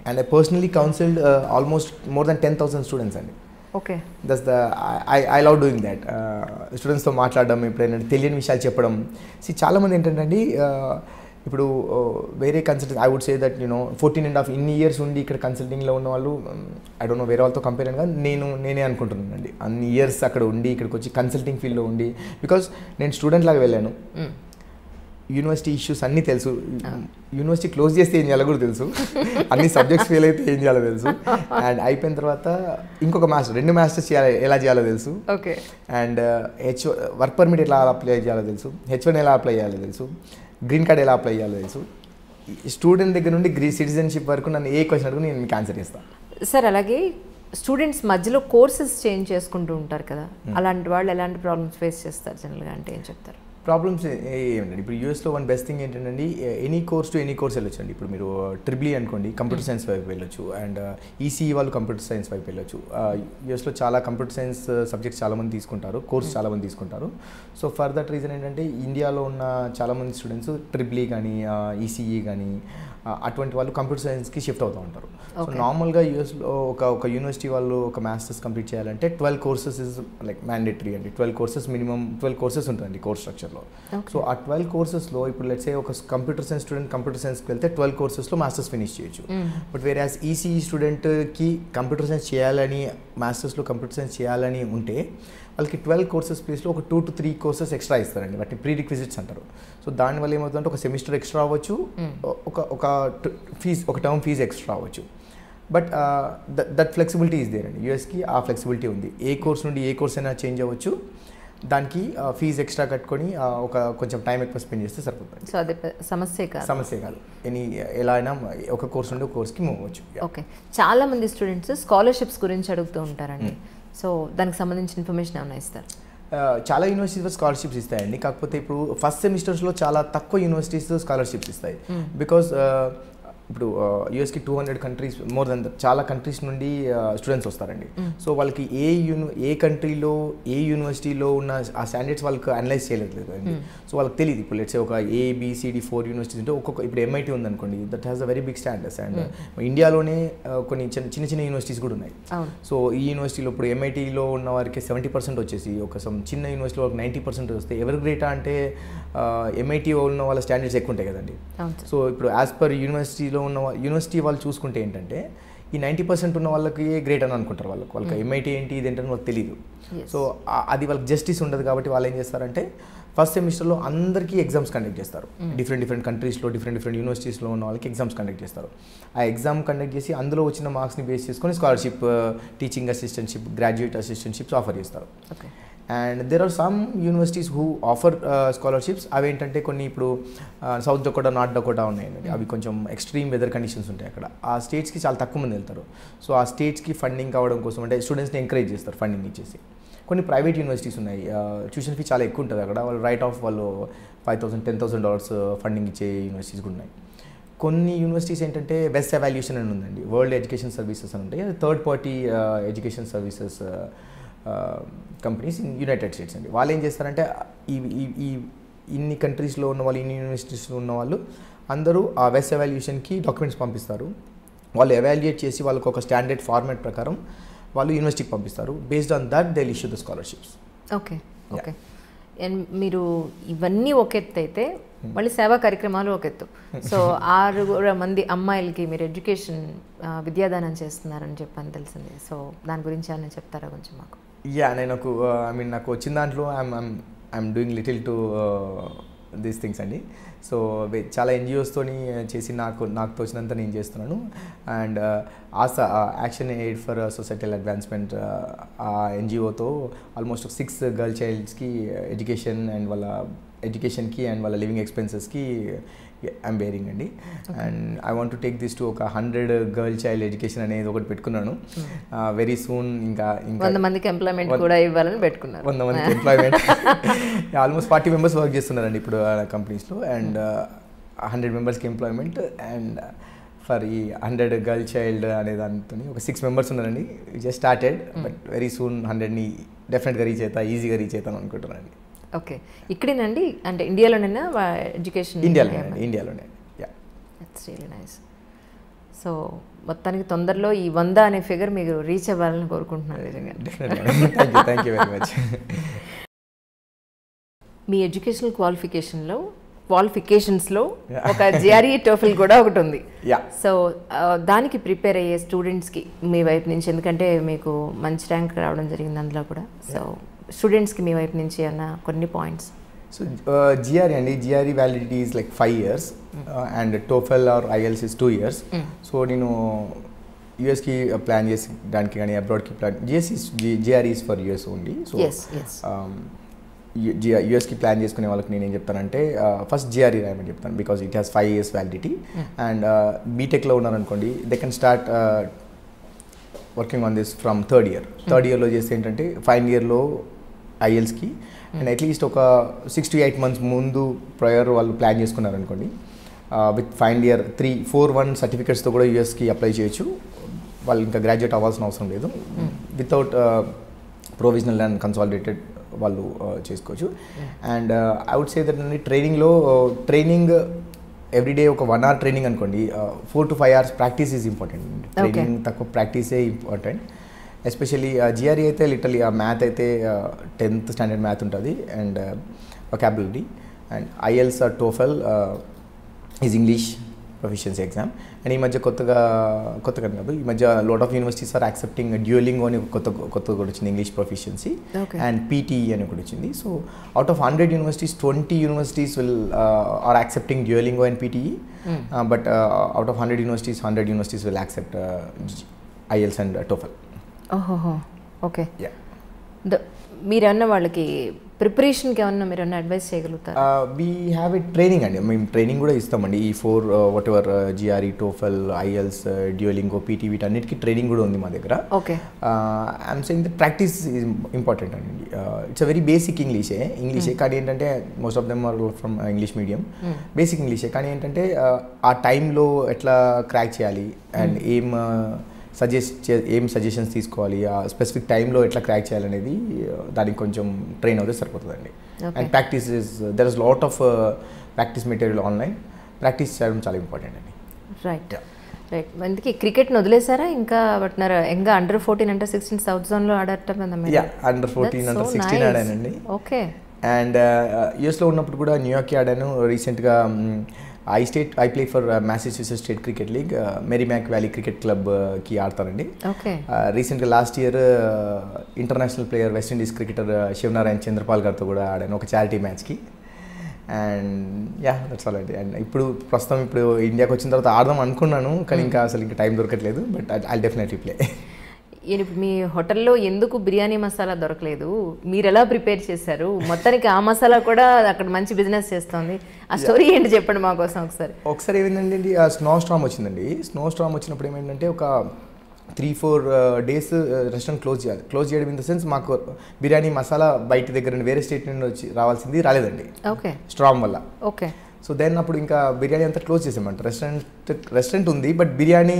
And I personally counselled almost more than 10,000 students అండి. Okay. That's the I love doing that. స్టూడెంట్స్తో మాట్లాడడం, ఎప్పుడైనా తెలియని విషయాలు చెప్పడం. చాలామంది ఏంటంటే అండి, ఇప్పుడు వేరే consultant I would say that 14.5 ఇన్ని ఇయర్స్ ఉండి ఇక్కడ కన్సల్టింగ్లో ఉన్న వాళ్ళు, ఐ డోంట్ నో వేరే వాళ్ళతో కంపేర్ అయినా నేనే అనుకుంటున్నానండి, అన్ని ఇయర్స్ అక్కడ ఉండి ఇక్కడికి వచ్చి కన్సల్టింగ్ ఫీల్డ్లో ఉండి. బికాస్ నేను స్టూడెంట్ లాగా వెళ్ళాను, యూనివర్సిటీ ఇష్యూస్ అన్నీ తెలుసు, యూనివర్సిటీ క్లోజ్ చేస్తే ఏం చేయాలో కూడా తెలుసు, అన్ని సబ్జెక్ట్స్ ఫెయిల్ అయితే ఏం చేయాలో తెలుసు. అండ్ అయిపోయిన తర్వాత ఇంకొక మాస్టర్ 2 మాస్టర్స్ ఎలా చేయాలో తెలుసు. ఓకే. అండ్ వర్క్ పర్మిట్ ఎలా అప్లై చేయాలో తెలుసు, H1 ఎలా అప్లై చేయాలో తెలుసు, గ్రీన్ కార్డ్ ఎలా అప్లై చేయాలో తెలుసు. స్టూడెంట్ దగ్గర నుండి సిటిజన్షిప్ వరకు నన్ను ఏ క్వశ్చన్ అడుగు నేను మీకు ఆన్సర్ చేస్తాను. సార్ అలాగే స్టూడెంట్స్ మధ్యలో కోర్సెస్ చేంజ్ చేసుకుంటూ ఉంటారు కదా, అలాంటి వాళ్ళు ఎలాంటి ప్రాబ్లమ్స్ ఫేస్ చేస్తారు జనరల్గా అంటే ఏం చెప్తారు? ప్రాబ్లమ్స్ ఏమండి, ఇప్పుడు యూఎస్లో వన్ బెస్ట్ థింగ్ ఏంటంటే any course to any course వెళ్ళొచ్చు అండి. ఇప్పుడు మీరు ట్రిపుల్ అనుకోండి, కంప్యూటర్ సైన్స్ వైపు వెళ్ళొచ్చు. అండ్ ఈసీఈ వాళ్ళు కంప్యూటర్ సైన్స్ వైపు వెళ్ళొచ్చు. యూఎస్లో చాలా కంప్యూటర్ సైన్స్ సబ్జెక్ట్స్ చాలామంది తీసుకుంటారు, కోర్స్ చాలామంది తీసుకుంటారు. సో ఫర్ దట్ రీజన్ ఏంటంటే ఇండియాలో ఉన్న చాలామంది స్టూడెంట్స్ ట్రిపుల్ కానీ ఈసీఈ కానీ అటువంటి వాళ్ళు కంప్యూటర్ సైన్స్కి షిఫ్ట్ అవుతూ ఉంటారు. సో నార్మల్గా యూఎస్లో ఒక యూనివర్సిటీ వాళ్ళు ఒక మాస్టర్స్ కంప్లీట్ చేయాలంటే 12 కోర్సెస్ ఇస్ లైక్ మ్యాండేటరీ అండి. 12 కోర్సెస్ మినిమం 12 కోర్సెస్ ఉంటుందండి కోర్స్ స్ట్రక్చర్లో. సో ఆ 12 కోర్సెస్లో ఇప్పుడు లెట్స్ సే ఒక కంప్యూటర్ సైన్స్ స్టూడెంట్ కంప్యూటర్ సైన్స్కి వెళ్తే 12 కోర్సెస్లో మాస్టర్స్ ఫినిష్ చేయొచ్చు. బట్ వేరే యాజ్ ఈసీఈ స్టూడెంట్కి కంప్యూటర్ సైన్స్ చేయాలని, మాస్టర్స్లో కంప్యూటర్ సైన్స్ చేయాలని ఉంటే వాళ్ళకి 12 కోర్సెస్ ప్లేస్లో ఒక 2 to 3 కోర్సెస్ ఎక్స్ట్రా ఇస్తారండి, వాటిని ప్రీ రిక్విజిట్స్ అంటారు. సో దానివల్ల ఏమవుతుందంటే ఒక సెమిస్టర్ ఎక్స్ట్రా అవ్వచ్చు, ఒక టర్మ్ ఫీజు ఎక్స్ట్రా అవ్వచ్చు. But that flexibility is there అండి. యూఎస్కి ఆ ఫ్లెక్సిబిలిటీ ఉంది. ఏ కోర్స్ నుండి ఏ కోర్స్ అయినా చేంజ్ అవ్వచ్చు, దానికి ఫీజు ఎక్స్ట్రా కట్టుకొని కొంచెం టైం ఎక్కువ స్పెండ్ చేస్తే సరిపోతుంది. సో అదే సమస్య కాదు. ఎలా అయినా ఒక కోర్స్ నుండి ఒక కోర్స్కి మూవ్ అవ్వచ్చు. ఓకే. చాలామంది స్టూడెంట్స్ స్కాలర్షిప్స్ గురించి అడుగుతూ ఉంటారండి. సో దానికి సంబంధించిన ఇన్ఫర్మేషన్ ఏమైనా ఇస్తారు? చాలా యూనివర్సిటీస్ స్కాలర్షిప్స్ ఇస్తాయండి. కాకపోతే ఇప్పుడు ఫస్ట్ సెమిస్టర్స్లో చాలా తక్కువ యూనివర్సిటీస్ స్కాలర్షిప్స్ ఇస్తాయి. బికాజ్ ఇప్పుడు యూఎస్కి 200 కంట్రీస్, మోర్ దెన్ చాలా కంట్రీస్ నుండి స్టూడెంట్స్ వస్తారండి. సో వాళ్ళకి ఏ కంట్రీలో ఏ యూనివర్సిటీలో ఉన్న ఆ స్టాండర్డ్స్ వాళ్ళకి అనలైజ్ చేయలేదు అండి. సో వాళ్ళకి తెలియదు. ఇప్పుడు లెట్స్ ఒక ABCD 4 యూనివర్సిటీస్ ఉంటే ఇప్పుడు MIT ఉందనుకోండి, that has a very big standards. And ఇండియాలోనే కొన్ని చిన్న చిన్న యూనివర్సిటీస్ కూడా ఉన్నాయి. సో ఈ యూనివర్సిటీలో ఇప్పుడు MITలో ఉన్న వారికి 70% వచ్చేసి, ఒక చిన్న యూనివర్సిటీలో ఒక 90% వస్తే ఎవరు గ్రేటా అంటే MIT ఉన్న వాళ్ళ స్టాండర్డ్స్ ఎక్కువ ఉంటాయి కదండి. సో ఇప్పుడు యాజ్ పర్ యూనివర్సిటీ వాళ్ళు చూసుకుంటే ఏంటంటే ఈ 90% ఉన్న వాళ్ళకి గ్రేట్ అని అనుకుంటారు. వాళ్ళకి MIT ఏంటి ఇదేంటని వాళ్ళకి తెలియదు. సో అది వాళ్ళకి జస్టిస్ ఉండదు. కాబట్టి వాళ్ళు ఏం చేస్తారంటే ఫస్ట్ సెమిస్టర్లో అందరికీ ఎగ్జామ్స్ కండక్ట్ చేస్తారు. డిఫరెంట్ కంట్రీస్లో డిఫరెంట్ యూనివర్సిటీస్లో ఉన్న వాళ్ళకి ఎగ్జామ్స్ కండక్ట్ చేస్తారు. ఆ ఎగ్జామ్ కండక్ట్ చేసి అందులో వచ్చిన మార్క్స్ని బేస్ చేసుకొని స్కాలర్షిప్, టీచింగ్ అసిస్టెంట్షిప్, గ్రాడ్యుయేట్ అసిస్టెంట్షిప్స్ ఆఫర్ చేస్తారు. And there are some universities who offer scholarships. అవి ఏంటంటే కొన్ని ఇప్పుడు సౌత్ డకోటా, నార్త్ డకోటా ఉన్నాయండి. అవి కొంచెం ఎక్స్ట్రీమ్ వెదర్ కండిషన్స్ ఉంటాయి అక్కడ. ఆ స్టేట్స్కి చాలా తక్కువ మంది వెళ్తారు. సో ఆ స్టేట్స్కి ఫండింగ్ కావడం కోసం అంటే స్టూడెంట్స్ని ఎంకరేజ్ చేస్తారు ఫండింగ్ ఇచ్చేసి. కొన్ని ప్రైవేట్ యూనివర్సిటీస్ ఉన్నాయి, ట్యూషన్ ఫీ చాలా ఎక్కువ ఉంటుంది అక్కడ. వాళ్ళు రైట్ ఆఫ్ వాళ్ళు $5,000, $10,000 ఫండింగ్ ఇచ్చే యూనివర్సిటీస్ కూడా ఉన్నాయి. కొన్ని యూనివర్సిటీస్ ఏంటంటే బెస్ట్ ఎవాల్యుయేషన్ అని ఉందండి, వరల్డ్ ఎడ్యుకేషన్ సర్వీసెస్ అని ఉంటాయి. Third party education services companies in United States అండి. వాళ్ళు ఏం చేస్తారంటే ఈ ఇన్ని కంట్రీస్లో ఉన్న వాళ్ళు, ఇన్ని యూనివర్సిటీస్లో ఉన్న వాళ్ళు అందరూ ఆ బెస్ట్ ఎవాల్యుయేషన్కి డాక్యుమెంట్స్ పంపిస్తారు. వాళ్ళు ఎవాల్యుయేట్ చేసి వాళ్ళకు ఒక స్టాండర్డ్ ఫార్మాట్ ప్రకారం వాళ్ళు యూనివర్సిటీకి పంపిస్తారు. Based on that they issue the scholarships. Okay okay. And మీరు ఇవన్నీ ఒక ఎత్తు అయితే మళ్ళీ సేవా కార్యక్రమాలు ఒక ఎత్తు. సో 6 మంది అమ్మాయిలకి మీరు ఎడ్యుకేషన్ విద్యాదానం చేస్తున్నారని చెప్పని తెలిసింది. సో దాని గురించి ఏమైనా చెప్తారా కొంచెం మాకు? నాకు వచ్చిన దాంట్లో I'm doing little to these things అండి. సో చాలా ఎన్జిఓస్తోని చేసి నాకు తోచినంత నేను చేస్తున్నాను. And Asa action aid for societal advancement, ఆ ఎన్జిఓతో ఆల్మోస్ట్ 6 గర్ల్ చైల్డ్స్కి ఎడ్యుకేషన్కి అండ్ వాళ్ళ లివింగ్ ఎక్స్పెన్సెస్కి ఐఎమ్ బేరింగ్ అండి. And I want to take this to ఒక 100 గర్ల్ చైల్డ్ ఎడ్యుకేషన్ అనేది ఒకటి పెట్టుకున్నాను. వెరీ సూన్ ఇంకా 100 మందికి ఎంప్లాయ్మెంట్ కూడా ఇవ్వాలని పెట్టుకున్నారు. 100 మందికి ఎంప్లాయ్మెంట్ ఆల్మోస్ట్ 40 మెంబర్స్ వర్క్ చేస్తున్నారండి ఇప్పుడు కంపెనీస్లో. అండ్ 100 మెంబర్స్కి ఎంప్లాయ్మెంట్. అండ్ ఫర్ ఈ 100 గర్ల్ చైల్డ్ అనే దాంతో ఒక 6 మెంబర్స్ ఉన్నారండి. Just started, but very soon 100ని డెఫినెట్గా ఈజీగా రీచ్ అవుతాను అనుకుంటున్నాను. ఓకే. ఇక్కడేనండి అంటే ఇండియాలోనైనా ఎడ్యుకేషన్? ఇండియాలోనే. That's really nice. సో మొత్తానికి తొందరలో ఈ 100 అనే ఫిగర్ మీరు రీచ్ అవ్వాలని కోరుకుంటున్నాను నిజంగా. Thank you very much. మీ ఎడ్యుకేషనల్ క్వాలిఫికేషన్స్లో ఒక జిఆర్ఈ టోఫెల్ కూడా ఒకటి ఉంది. సో దానికి ప్రిపేర్ అయ్యే స్టూడెంట్స్కి మీ వైపు నుంచి, ఎందుకంటే మీకు మంచి ర్యాంక్ రావడం జరిగింది అందులో కూడా, సో స్టూడెంట్స్కి మీ వైపు నుంచి అన్న కొన్ని points. So GRE validity is like 5 years and TOEFL or IELTS is 2 years. So నేను యూఎస్కి ప్లాన్ చేసి దానికి కానీ అబ్రాడ్కి plan GRE is for US only. So యూఎస్కి ప్లాన్ చేసుకునే వాళ్ళకి నేను ఏం చెప్తానంటే ఫస్ట్ GRE రాయమని చెప్తాను, because it has 5 years validity. And బీటెక్లో ఉన్నారనుకోండి, they can start working on this from third ఇయర్లో చేస్తే ఏంటంటే ఫైనల్ ఇయర్లో IELTSకి అండ్ అట్లీస్ట్ ఒక 6 to 8 months ముందు ప్రయర్ వాళ్ళు ప్లాన్ చేసుకున్నారనుకోండి, విత్ ఫైనల్ ఇయర్ 3-4-1 సర్టిఫికేట్స్తో కూడా యూఎస్కి అప్లై చేయొచ్చు. వాళ్ళు ఇంకా గ్రాడ్యుయేట్ అవ్వాల్సిన అవసరం లేదు. వితౌట్ ప్రొవిజనల్ అండ్ కన్సాలిడేటెడ్ వాళ్ళు చేసుకోవచ్చు. And I would say that training everyday ఒక 1 hour ట్రైనింగ్ అనుకోండి, 4 to 5 hours practice is important. Training తక్కువ, ప్రాక్టీసే ఇంపార్టెంట్. ఎస్పెషల్లీ GRE అయితే లిటరలీ మ్యాథ్ అయితే 10th standard మ్యాథ్ ఉంటుంది and vocabulary. And IELTS or TOEFL is English proficiency exam. And ఈ మధ్య కొత్తగా కాదు, ఈ మధ్య lot of universities are accepting Duolingo అని కొత్తగా కూడా వచ్చింది, ఇంగ్లీష్ ప్రొఫిషియన్సీ. అండ్ PTE అని కూడా వచ్చింది. So out of 100 universities 20 universities are accepting Duolingo and PTE. But out of 100 universities will accept IELTS and TOEFL. ఓహో, ఓకే. మీరు అన్న వాళ్ళకి ప్రిపరేషన్కి ఏమన్నా మీరు అన్న అడ్వైస్ చేయగలుగుతారు? వీ హ్యావ్ ఎ ట్రైనింగ్ అండి, మేము ట్రైనింగ్ కూడా ఇస్తామండి. ఈ 4 whatever GRE, TOEFL, IELTS, Duolingo, PT వీటన్నిటికీ ట్రైనింగ్ కూడా ఉంది మా దగ్గర. Okay. I'm saying the practice is important అండి. ఇట్స్ అ వెరీ బేసిక్ ఇంగ్లీషే కానీ ఏంటంటే most of them are from English medium. Basic ఇంగ్లీషే కానీ ఏంటంటే ఆ టైంలో ఎట్లా క్రాక్ చేయాలి అండ్ ఏం సజెషన్స్ తీసుకోవాలి, ఆ స్పెసిఫిక్ టైంలో ఎట్లా క్రాక్ చేయాలనేది దానికి కొంచెం ట్రైన్ అవుతే సరిపోతుందండి. And practice there is lot of practice material online. Practice చేయడం చాలా ఇంపార్టెంట్ అండి. రైట్. అందుకే క్రికెట్ని వదిలేసారా? ఇంకా పట్టినారా? ఇంకా అండర్-14 అండర్-16 సౌత్ జోన్లో ఆడటం? అండర్-14 అండర్-16 ఆడానండి. ఓకే. అండ్ యూఎస్లో ఉన్నప్పుడు కూడా న్యూయార్క్కి ఆడాను. రీసెంట్గా I play for Massachusetts State Cricket League, Merrimack Valley Cricket Club కి ఆడతానండి. రీసెంట్గా last year international player west Indies cricketer Sivanarayana Chanderpaul గారితో కూడా ఆడాను ఒక చారిటీ మ్యాచ్కి. అండ్ దట్స్ ఆల్ అండి. అండ్ ప్రస్తుతం ఇండియాకి వచ్చిన తర్వాత ఆడదాం అనుకున్నాను కానీ ఇంకా అసలు ఇంకా టైం దొరకట్లేదు. But I definitely play. ఇప్పుడు మీ హోటల్లో ఎందుకు బిర్యానీ మసాలా దొరకలేదు, మీరు ఎలా ప్రిపేర్ చేశారు, మొత్తానికి ఆ మసాలా కూడా అక్కడ మంచి బిజినెస్ చేస్తుంది, ఆ స్టోరీ ఏంటి చెప్పండి మా కోసం ఒకసారి ఏమైందండి, ఆ స్నో స్టార్మ్ వచ్చిందండి. స్నో స్టార్మ్ వచ్చినప్పుడు ఏమైందంటే ఒక 3-4 డేస్ రెస్టారెంట్ క్లోజ్ చేయడం ఇన్ ద సెన్స్ మాకు బిర్యానీ మసాలా బయట దగ్గర నుండి వేరే స్టేట్ నుండి వచ్చి రాలేదండి ఓకే స్ట్రామ్ వల్ల. ఓకే సో దెన్ అప్పుడు ఇంకా బిర్యానీ అంతా క్లోజ్ చేసామంట. రెస్టారెంట్ ఉంది బట్ బిర్యానీ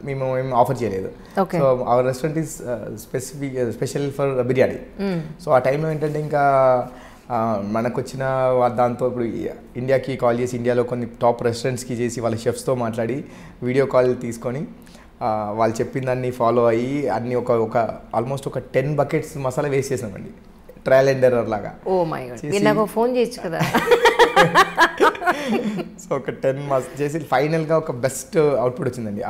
మేము ఏం ఆఫర్ చేయలేదు. So our restaurant is special for biryani. So ఆ టైంలో ఏంటంటే ఇంకా మనకు వచ్చిన దాంతో ఇప్పుడు ఇండియాకి కాల్ చేసి ఇండియాలో కొన్ని టాప్ రెస్టారెంట్స్కి చేసి వాళ్ళ షెఫ్స్తో మాట్లాడి వీడియో కాల్ తీసుకొని వాళ్ళు చెప్పిన దాన్ని ఫాలో అయ్యి అన్ని ఒక ఆల్మోస్ట్ ఒక 10 buckets మసాలా వేస్ట్ చేసామండి, ట్రయల్ అండ్ ఎర్రర్ లాగా. ఓ మై గాడ్, నాకు ఫోన్ చేయొచ్చు కదా. సో ఒక 10 months చేసి ఫైనల్గా ఒక బెస్ట్ అవుట్పుట్ వచ్చిందండి.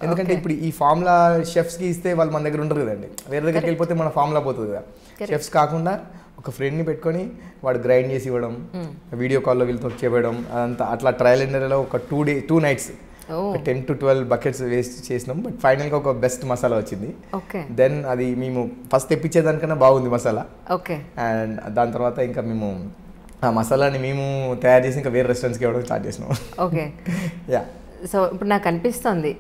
ఎందుకంటే ఇప్పుడు ఈ ఫార్ములా షెఫ్స్కి ఇస్తే వాళ్ళు మన దగ్గర ఉండరు కదండి, వేరే దగ్గరికి వెళ్ళిపోతే మన ఫార్ములా పోతుంది కదా. షెఫ్స్ కాకుండా ఒక ఫ్రెండ్ని పెట్టుకొని వాడు గ్రైండ్ చేసి ఇవ్వడం, వీడియో కాల్లో వీళ్ళతో చెప్పడం, అదంతా అట్లా ట్రయల్ అండ్ ఎర్రర్లో ఒక 2 nights 10 to 12 buckets వేస్ట్ చేసినాం. బట్ ఫైనల్గా ఒక బెస్ట్ మసాలా వచ్చింది. దెన్ అది మేము ఫస్ట్ తెప్పించేదానికన్నా బాగుంది మసాలా. అండ్ దాని తర్వాత ఇంకా మేము ఆ మసాలాని మేము తయారు చేసి ఇంకా వేరే రెస్టారెంట్స్కి ఇవ్వడం స్టార్ట్ చేసినాం. Okay yeah. సో ఇప్పుడు నాకు అనిపిస్తుంది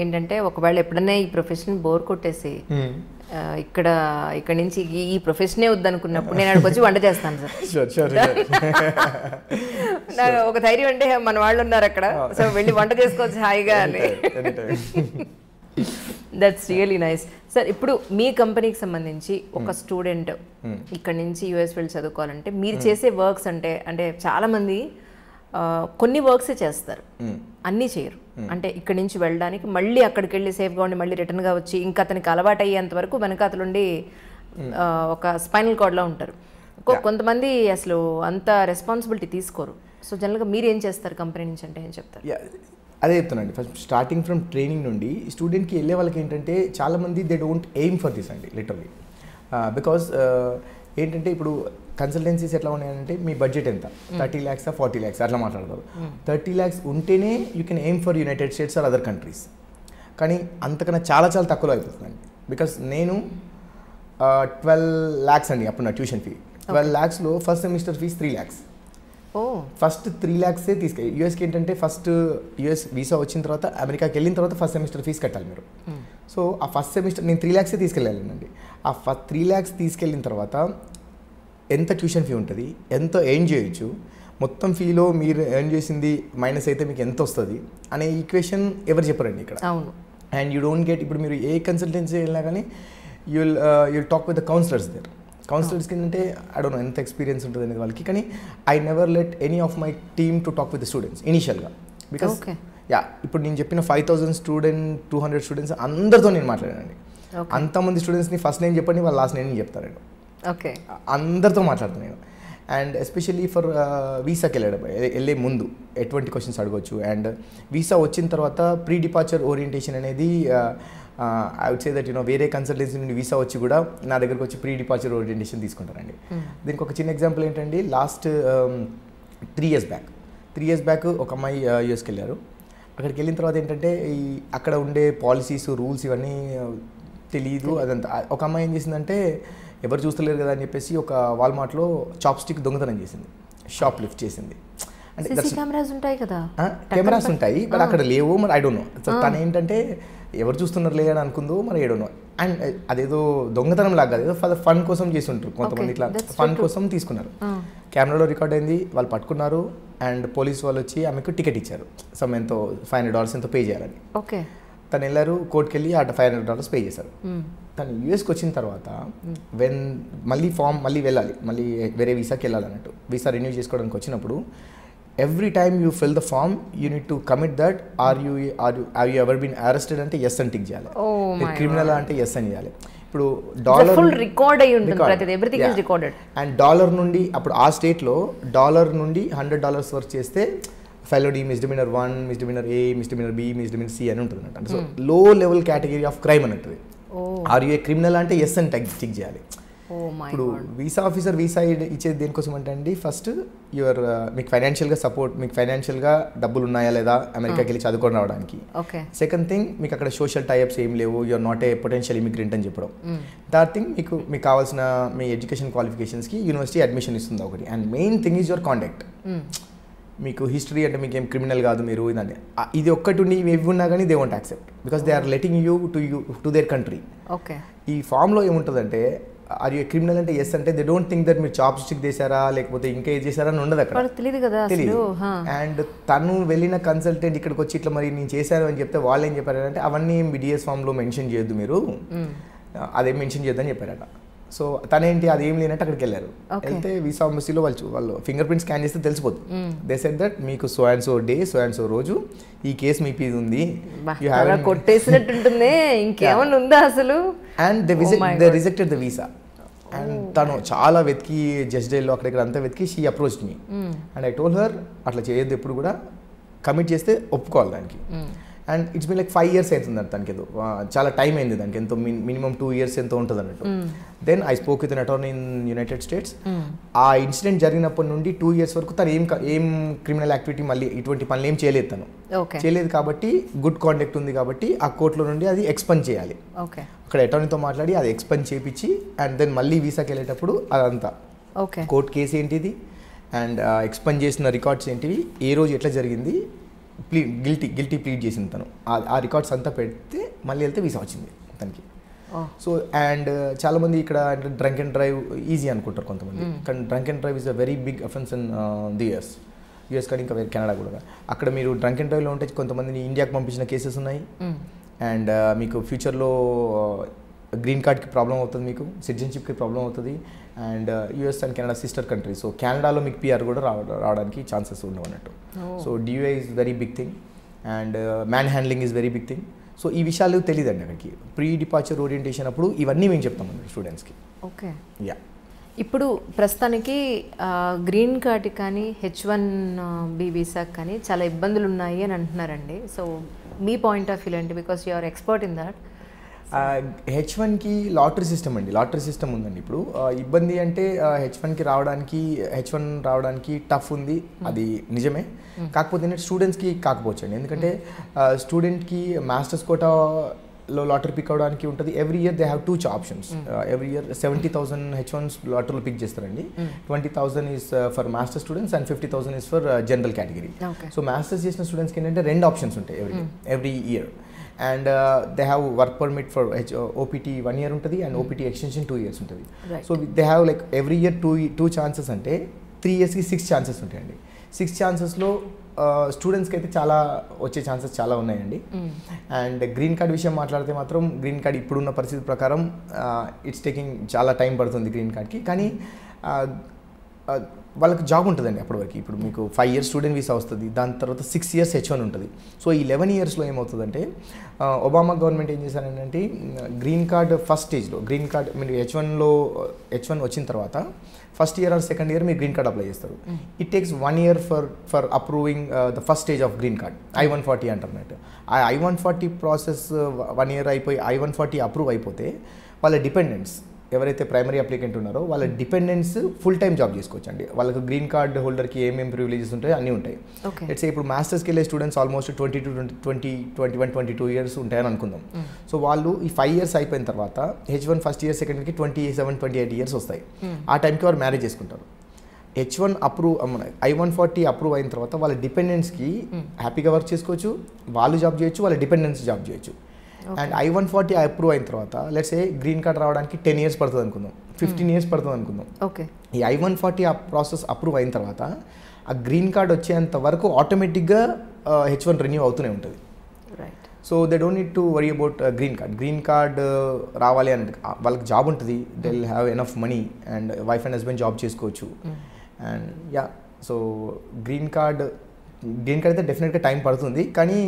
ఏంటంటే ఒకవేళ ఎప్పుడైనా ఈ ప్రొఫెషన్ బోర్ కొట్టేసి ఇక్కడ నుంచి ఈ ప్రొఫెషనే వద్దనుకున్నప్పుడు నేను అక్కడికి వచ్చి వంట చేస్తాను సార్. నాకు ఒక ధైర్యం అంటే మన వాళ్ళు ఉన్నారు అక్కడ, సో వెళ్ళి వంట చేసుకోవచ్చు హాయిగా అని. That's really nice sir. ఇప్పుడు మీ కంపెనీకి సంబంధించి ఒక స్టూడెంట్ ఇక్కడ నుంచి యూఎస్ వెళ్ళి చదువుకోవాలంటే మీరు చేసే వర్క్స్ అంటే చాలామంది కొన్ని వర్క్సే చేస్తారు, అన్నీ చేయరు. అంటే ఇక్కడ నుంచి వెళ్ళడానికి మళ్ళీ అక్కడికి వెళ్ళి సేఫ్గా ఉండి మళ్ళీ రిటర్న్గా వచ్చి ఇంకా అతనికి అలవాటు అయ్యేంత వరకు వెనకాతలుండి ఒక స్పైనల్ కార్డ్లో ఉంటారు. కొంతమంది అసలు అంత రెస్పాన్సిబిలిటీ తీసుకోరు. సో జనరల్గా మీరు ఏం చేస్తారు కంపెనీ నుంచి అంటే ఏం చెప్తారు? అదే చెప్తానండి. ఫస్ట్ స్టార్టింగ్ ఫ్రమ్ ట్రైనింగ్ నుండి స్టూడెంట్కి వెళ్ళే వాళ్ళకి ఏంటంటే చాలామంది they don't aim for this అండి లిటరలీ. బికాస్ ఏంటంటే ఇప్పుడు కన్సల్టెన్సీస్ ఎట్లా ఉన్నాయంటే మీ బడ్జెట్ ఎంత, 30 lakhs 40 lakhs అట్లా మాట్లాడతారు. 30 lakhs ఉంటేనే you can aim for United States or other countries. కానీ అంతకన్నా చాలా తక్కువలో అయిపోతుందండి. బికాస్ నేను 12 lakhs అండి అప్పుడు నా ట్యూషన్ ఫీ. 12 lakhsలో first semester fees 3 lakhs. First 3 lakhs తీసుకెళ్ళి యూఎస్కి ఏంటంటే ఫస్ట్ యూఎస్ వీసా వచ్చిన తర్వాత అమెరికాకి వెళ్ళిన తర్వాత ఫస్ట్ సెమిస్టర్ ఫీజు కట్టాలి మీరు. సో ఆ ఫస్ట్ సెమిస్టర్ నేను 3 lakhs తీసుకెళ్ళానండి. ఆ 3 lakhs తీసుకెళ్ళిన తర్వాత ఎంత ట్యూషన్ ఫీ ఉంటుంది, ఎంత ఎర్న్ చేయొచ్చు, మొత్తం ఫీలో మీరు ఎర్న్ చేసింది మైనస్ అయితే మీకు ఎంత వస్తుంది అనే ఈక్వేషన్ ఎవరు చెప్పరండి ఇక్కడ. అండ్ యూ డోంట్ గెట్, ఇప్పుడు మీరు ఏ కన్సల్టెన్సీ వెళ్ళినా కానీ you'll talk with the counsellors there. కౌన్సిలర్స్కి ఏంటంటే ఐ డోంట్ నో ఎంత ఎక్స్పీరియన్స్ ఉంటుంది అనేది వాళ్ళకి, కానీ I never let any of my team to talk with the students ఇనీషియల్గా. బికాస్ ఇప్పుడు నేను చెప్పిన 5,000 స్టూడెంట్ 200 స్టూడెంట్స్ అందరితో నేను మాట్లాడానండి. అంతమంది స్టూడెంట్స్ని ఫస్ట్ నేను చెప్పండి, వాళ్ళు లాస్ట్ నేను చెప్తాను. అందరితో మాట్లాడుతాను నేను. అండ్ ఎస్పెషల్లీ ఫర్ వీసాకి వెళ్ళే ముందు ఎటువంటి క్వశ్చన్స్ అడగవచ్చు. అండ్ వీసా వచ్చిన తర్వాత ప్రీ డిపార్చర్ ఓరియంటేషన్ అనేది ఐ వుడ్ సే దట్ వేరే కన్సల్టెన్సీ నుండి వీసా వచ్చి కూడా నా దగ్గరకు వచ్చి ప్రీ డిపార్చర్ ఓరియంటేషన్ తీసుకుంటారండి. దీనికి ఒక చిన్న ఎగ్జాంపుల్ ఏంటండి, లాస్ట్ 3 years బ్యాక్ ఒక అమ్మాయి యూఎస్కి వెళ్ళారు. అక్కడికి వెళ్ళిన తర్వాత ఏంటంటే అక్కడ ఉండే పాలసీస్ రూల్స్ ఇవన్నీ తెలియదు అదంతా. ఒక అమ్మాయి ఏం చేసిందంటే ఎవరు చూస్తలేరు కదా అని చెప్పేసి ఒక వాల్మార్ట్లో చాప్స్టిక్ దొంగతనం చేసింది, షాప్ లిఫ్ట్ చేసింది. అంటే కెమెరాస్ ఉంటాయి కదా, కెమెరాస్ ఉంటాయి బట్ అక్కడ లేవు, మరి ఐ డోంట్ నో. సో తను ఏంటంటే ఎవరు చూస్తున్నారు లే అని అనుకుందో, మరి ఐ డోంట్ నో. అండ్ అదేదో దొంగతనం లాగా కాదు, ఏదో ఫన్ కోసం చేసి ఉంటారు కొంతమంది, ఇట్లా ఫన్ కోసం తీసుకున్నారు. కెమెరాలో రికార్డ్ అయింది, వాళ్ళు పట్టుకున్నారు. అండ్ పోలీస్ వాళ్ళు వచ్చి ఆమెకు టికెట్ ఇచ్చారు, సమ్ ఎంతో $500 ఎంతో పే చేయాలని. తను వెళ్ళారు కోర్టుకి వెళ్ళి ఆ $500 పే చేశారు. తను యూఎస్కి వచ్చిన తర్వాత మళ్ళీ వెళ్ళాలి, మళ్ళీ వేరే వీసాకి వెళ్ళాలన్నట్టు. వీసా రెన్యూ చేసుకోవడానికి వచ్చినప్పుడు every time you fill the form you need to commit that are you ever been arrested అంటే ఎస్ అని టిక్ చేయాలి, క్రిమినల్ అంటే ఎస్ అని చేయాలి. ఇప్పుడు $, అండ్ డాలర్ నుండి అప్పుడు ఆ స్టేట్లో $1 నుండి $100 వరకు చేస్తే ఫెలోడీ, మిస్డిమినర్ 1, మిస్డిమినర్ A, మిస్డిమినర్ B, మిస్డిమినర్ C అని ఉంటుంది అన్నట్టు. సో లో లెవెల్ కేటగిరీ ఆఫ్ క్రైమ్ అన్నట్టు. ఆర్ యూ ఏ క్రిమినల్ అంటే ఎస్ అని టిక్ చేయాలి. ఇప్పుడు వీసా ఆఫీసర్ వీసా ఇచ్చేది దేనికోసం అంటే అండి, ఫస్ట్ యువర్ మీకు ఫైనాన్షియల్గా సపోర్ట్, మీకు ఫైనాన్షియల్గా డబ్బులు ఉన్నాయా లేదా అమెరికాకి వెళ్ళి చదువుకొని రావడానికి. సెకండ్ థింగ్, మీకు అక్కడ సోషల్ టైప్స్ ఏం లేవు, you are not a potential immigrant అని చెప్పడం. థర్డ్ థింగ్, మీకు కావాల్సిన మీ ఎడ్యుకేషన్ క్వాలిఫికేషన్స్కి యూనివర్సిటీ అడ్మిషన్ ఇస్తుంది ఒకటి. And main thing is your contact. మీకు హిస్టరీ అంటే మీకు ఏం క్రిమినల్ కాదు మీరు ఇదండి, ఇది ఒక్కటి ఉండి ఇవి ఉన్నా కానీ they won't accept, because they are letting you to their country. ఈ ఫామ్లో ఏముంటుందంటే, ఆర్ యూ క్రిమినల్ అంటే ఎస్ అంటే, దే డోంట్ థింక్ దట్ మీరు చాప్ స్టిక్ చేశారా లేకపోతే ఇంకా ఏది చేశారా అని ఉండదు అక్కడ, తెలియదు. అండ్ తను వెళ్ళిన కన్సల్టెంట్ ఇక్కడికి వచ్చి ఇట్లా మరి నేను చేశాను అని చెప్తే వాళ్ళు ఏం చెప్పారంటే, అవన్నీ బిడిఎస్ ఫామ్లో మెన్షన్ చేయొద్దు, మీరు అదేం మెన్షన్ చేయొద్దని చెప్పారట. సో తనేంటి అదేం లేనట్టు అక్కడికి వెళ్ళారు. వెళ్తే వీసా ఎంబసీలో వాళ్ళు ఫింగర్ ప్రింట్ స్కాన్ చేస్తే తెలిసిపోతుంది. దే సెడ్ దట్ మీకు so and so day so and so రోజు ఈ కేసు మీ మీద ఉంది, కొట్టేసినట్టుంటుంది, ఇంకేమన్నా ఉందా అసలు. And they rejected the visa. And తను చాలా వెతికి జస్డేల్లో అక్కడిక్కడ అంతా వెతికి she approached me. And I told her అట్లా చేయొద్దు, ఎప్పుడు కూడా కమిట్ చేస్తే ఒప్పుకోవాలి దానికి. And it's been like 5 years అవుతుంది దానికి, ఏదో చాలా టైం అయింది దానికి, ఎంతో మినిమం 2 years ఎంతో ఉంటుంది అన్నట్టు. Then I spoke with an attorney in United States. ఆ ఇన్సిడెంట్ జరిగినప్పటి నుండి 2 years వరకు తను ఏం క్రిమినల్ యాక్టివిటీ మళ్ళీ ఇటువంటి పనులు ఏం చేయలేదు, తను చేయలేదు. కాబట్టి గుడ్ కాంటాక్ట్ ఉంది కాబట్టి ఆ కోర్టులో నుండి అది ఎక్స్పెండ్ చేయాలి. అక్కడ అటార్నీతో మాట్లాడి అది ఎక్స్పెండ్ చేయించి అండ్ దెన్ మళ్ళీ వీసాకి వెళ్ళేటప్పుడు అదంతా కోర్టు కేసు ఏంటిది అండ్ ఎక్స్పెండ్ చేసిన రికార్డ్స్ ఏంటివి, ఏ రోజు ఎట్లా జరిగింది, గిల్టీ ప్లీడ్ చేసింది తను, ఆ రికార్డ్స్ అంతా పెడితే మళ్ళీ వెళ్తే వీసా వచ్చింది తనకి. సో అండ్ చాలామంది ఇక్కడ అంటే డ్రంక్ అండ్ డ్రైవ్ ఈజీ అనుకుంటారు కొంతమంది, కానీ drunk and drive is a very big offence in the US కానీ ఇంకా కెనడా కూడా. అక్కడ మీరు డ్రంక్ అండ్ డ్రైవ్లో ఉంటే కొంతమందిని ఇండియాకి పంపించిన కేసెస్ ఉన్నాయి. అండ్ మీకు ఫ్యూచర్లో గ్రీన్ కార్డ్కి ప్రాబ్లం అవుతుంది, మీకు సిటిజన్షిప్కి ప్రాబ్లం అవుతుంది. And US and Canada sister country, so కెనడాలో మీకు పిఆర్ కూడా రావడానికి ఛాన్సెస్ ఉండవు అన్నట్టు. So DUI is very big thing and man handling is very big thing. So ఈ విషయాలు తెలియదండి అక్కడికి. ప్రీ డిపార్చర్ ఓరియంటేషన్ అప్పుడు ఇవన్నీ మేము చెప్తామండి స్టూడెంట్స్కి. యా, ఇప్పుడు ప్రస్తుతానికి గ్రీన్ కార్డ్కి కానీ H1B వీసాకి కానీ చాలా ఇబ్బందులు ఉన్నాయి అని అంటున్నారండి. సో మీ పాయింట్ ఆఫ్ వ్యూ ఏంటి, because you are expert in that. H1కి లాటరీ సిస్టమ్ అండి, లాటరీ సిస్టమ్ ఉందండి. ఇప్పుడు ఇబ్బంది అంటే H1 రావడానికి టఫ్ ఉంది, అది నిజమే. కాకపోతే స్టూడెంట్స్కి కాకపోవచ్చు అండి, ఎందుకంటే స్టూడెంట్కి మాస్టర్స్ కోటాలో లాటరీ పిక్ అవడానికి ఉంటుంది. Every year they have 2 options. Every year 70,000 H1s లాటరీలో పిక్ చేస్తారండి. 20,000 is for master students and 50,000 is for general category. So masters చేసిన స్టూడెంట్స్కి ఏంటంటే 2 ఆప్షన్స్ ఉంటాయి every year. And they have work permit for OPT 1 year ఉంటుంది and OPT extension 2 years ఉంటుంది. So they have like every year 2 chances అంటే 3 yearsకి 6 chances ఉంటాయండి. 6 chancesలో స్టూడెంట్స్కి అయితే చాలా వచ్చే ఛాన్సెస్ చాలా ఉన్నాయండి. అండ్ గ్రీన్ కార్డ్ విషయం మాట్లాడితే మాత్రం గ్రీన్ కార్డ్ ఇప్పుడున్న పరిస్థితి ప్రకారం ఇట్స్ టేకింగ్ చాలా టైం పడుతుంది గ్రీన్ కార్డ్కి. కానీ వాళ్ళకి జాబ్ ఉంటుందండి అప్పటి వరకు. ఇప్పుడు మీకు 5 years స్టూడెంట్ వీసా వస్తుంది, దాని తర్వాత 6 years H1 ఉంటుంది. సో ఈ 11 yearsలో ఏమవుతుందంటే ఒబామా గవర్నమెంట్ ఏం చేశారంటే గ్రీన్ కార్డ్ ఫస్ట్ స్టేజ్లో గ్రీన్ కార్డ్ మీరు H1 వచ్చిన తర్వాత first year are second year మీరు గ్రీన్ కార్డ్ అప్లై చేస్తారు. It takes 1 year for approving the first stage of green card, I-140 అంటారు. ఆ I-140 ప్రాసెస్ 1 year అయిపోయి I-140 అప్రూవ్ అయిపోతే వాళ్ళ డిపెండెంట్స్ ఎవరైతే ప్రైమరీ అప్లికెంట్ ఉన్నారో వాళ్ళ డిపెండెంట్స్ ఫుల్ టైం జాబ్ చేసుకోవచ్చు అండి. వాళ్ళకి గ్రీన్ కార్డ్ హోల్డర్కి ఏమేమి ప్రివిలేజెస్ ఉంటాయో అన్నీ ఉంటాయి. లెట్స్ సే ఇప్పుడు మాస్టర్స్కి వెళ్ళే స్టూడెంట్స్ ఆల్మోస్ట్ 22 years ఉంటాయని అనుకుందాం. సో వాళ్ళు ఈ 5 years అయిపోయిన తర్వాత H1 ఫస్ట్ ఇయర్ సెకండ్ ఇయర్కి 27-28 years వస్తాయి. ఆ టైంకి వారు మ్యారేజ్ చేసుకుంటారు. H1 అప్రూవ్ I-140 అప్రూవ్ అయిన తర్వాత వాళ్ళ డిపెండెంట్స్కి హ్యాపీగా వర్క్ చేసుకోవచ్చు, వాళ్ళు జాబ్ చేయొచ్చు, వాళ్ళ డిపెండెంట్స్ జాబ్ చేయొచ్చు. అండ్ I-140 అప్రూవ్ అయిన తర్వాత లెట్స్ సే గ్రీన్ కార్డ్ రావడానికి 10 years పడుతుంది అనుకుందాం, 15 years పడుతుంది అనుకుందాం. ఈ I-140 ప్రాసెస్ అప్రూవ్ అయిన తర్వాత ఆ గ్రీన్ కార్డ్ వచ్చేంత వరకు ఆటోమేటిక్గా H1 రెన్యూ అవుతూనే ఉంటుంది. So they don't need to worry about green card రావాలి అంటే వాళ్ళకి జాబ్ ఉంటుంది, they will have enough money and wife and husband job చేసుకోవచ్చు. And yeah, so green card అయితే డెఫినెట్గా టైం పడుతుంది, కానీ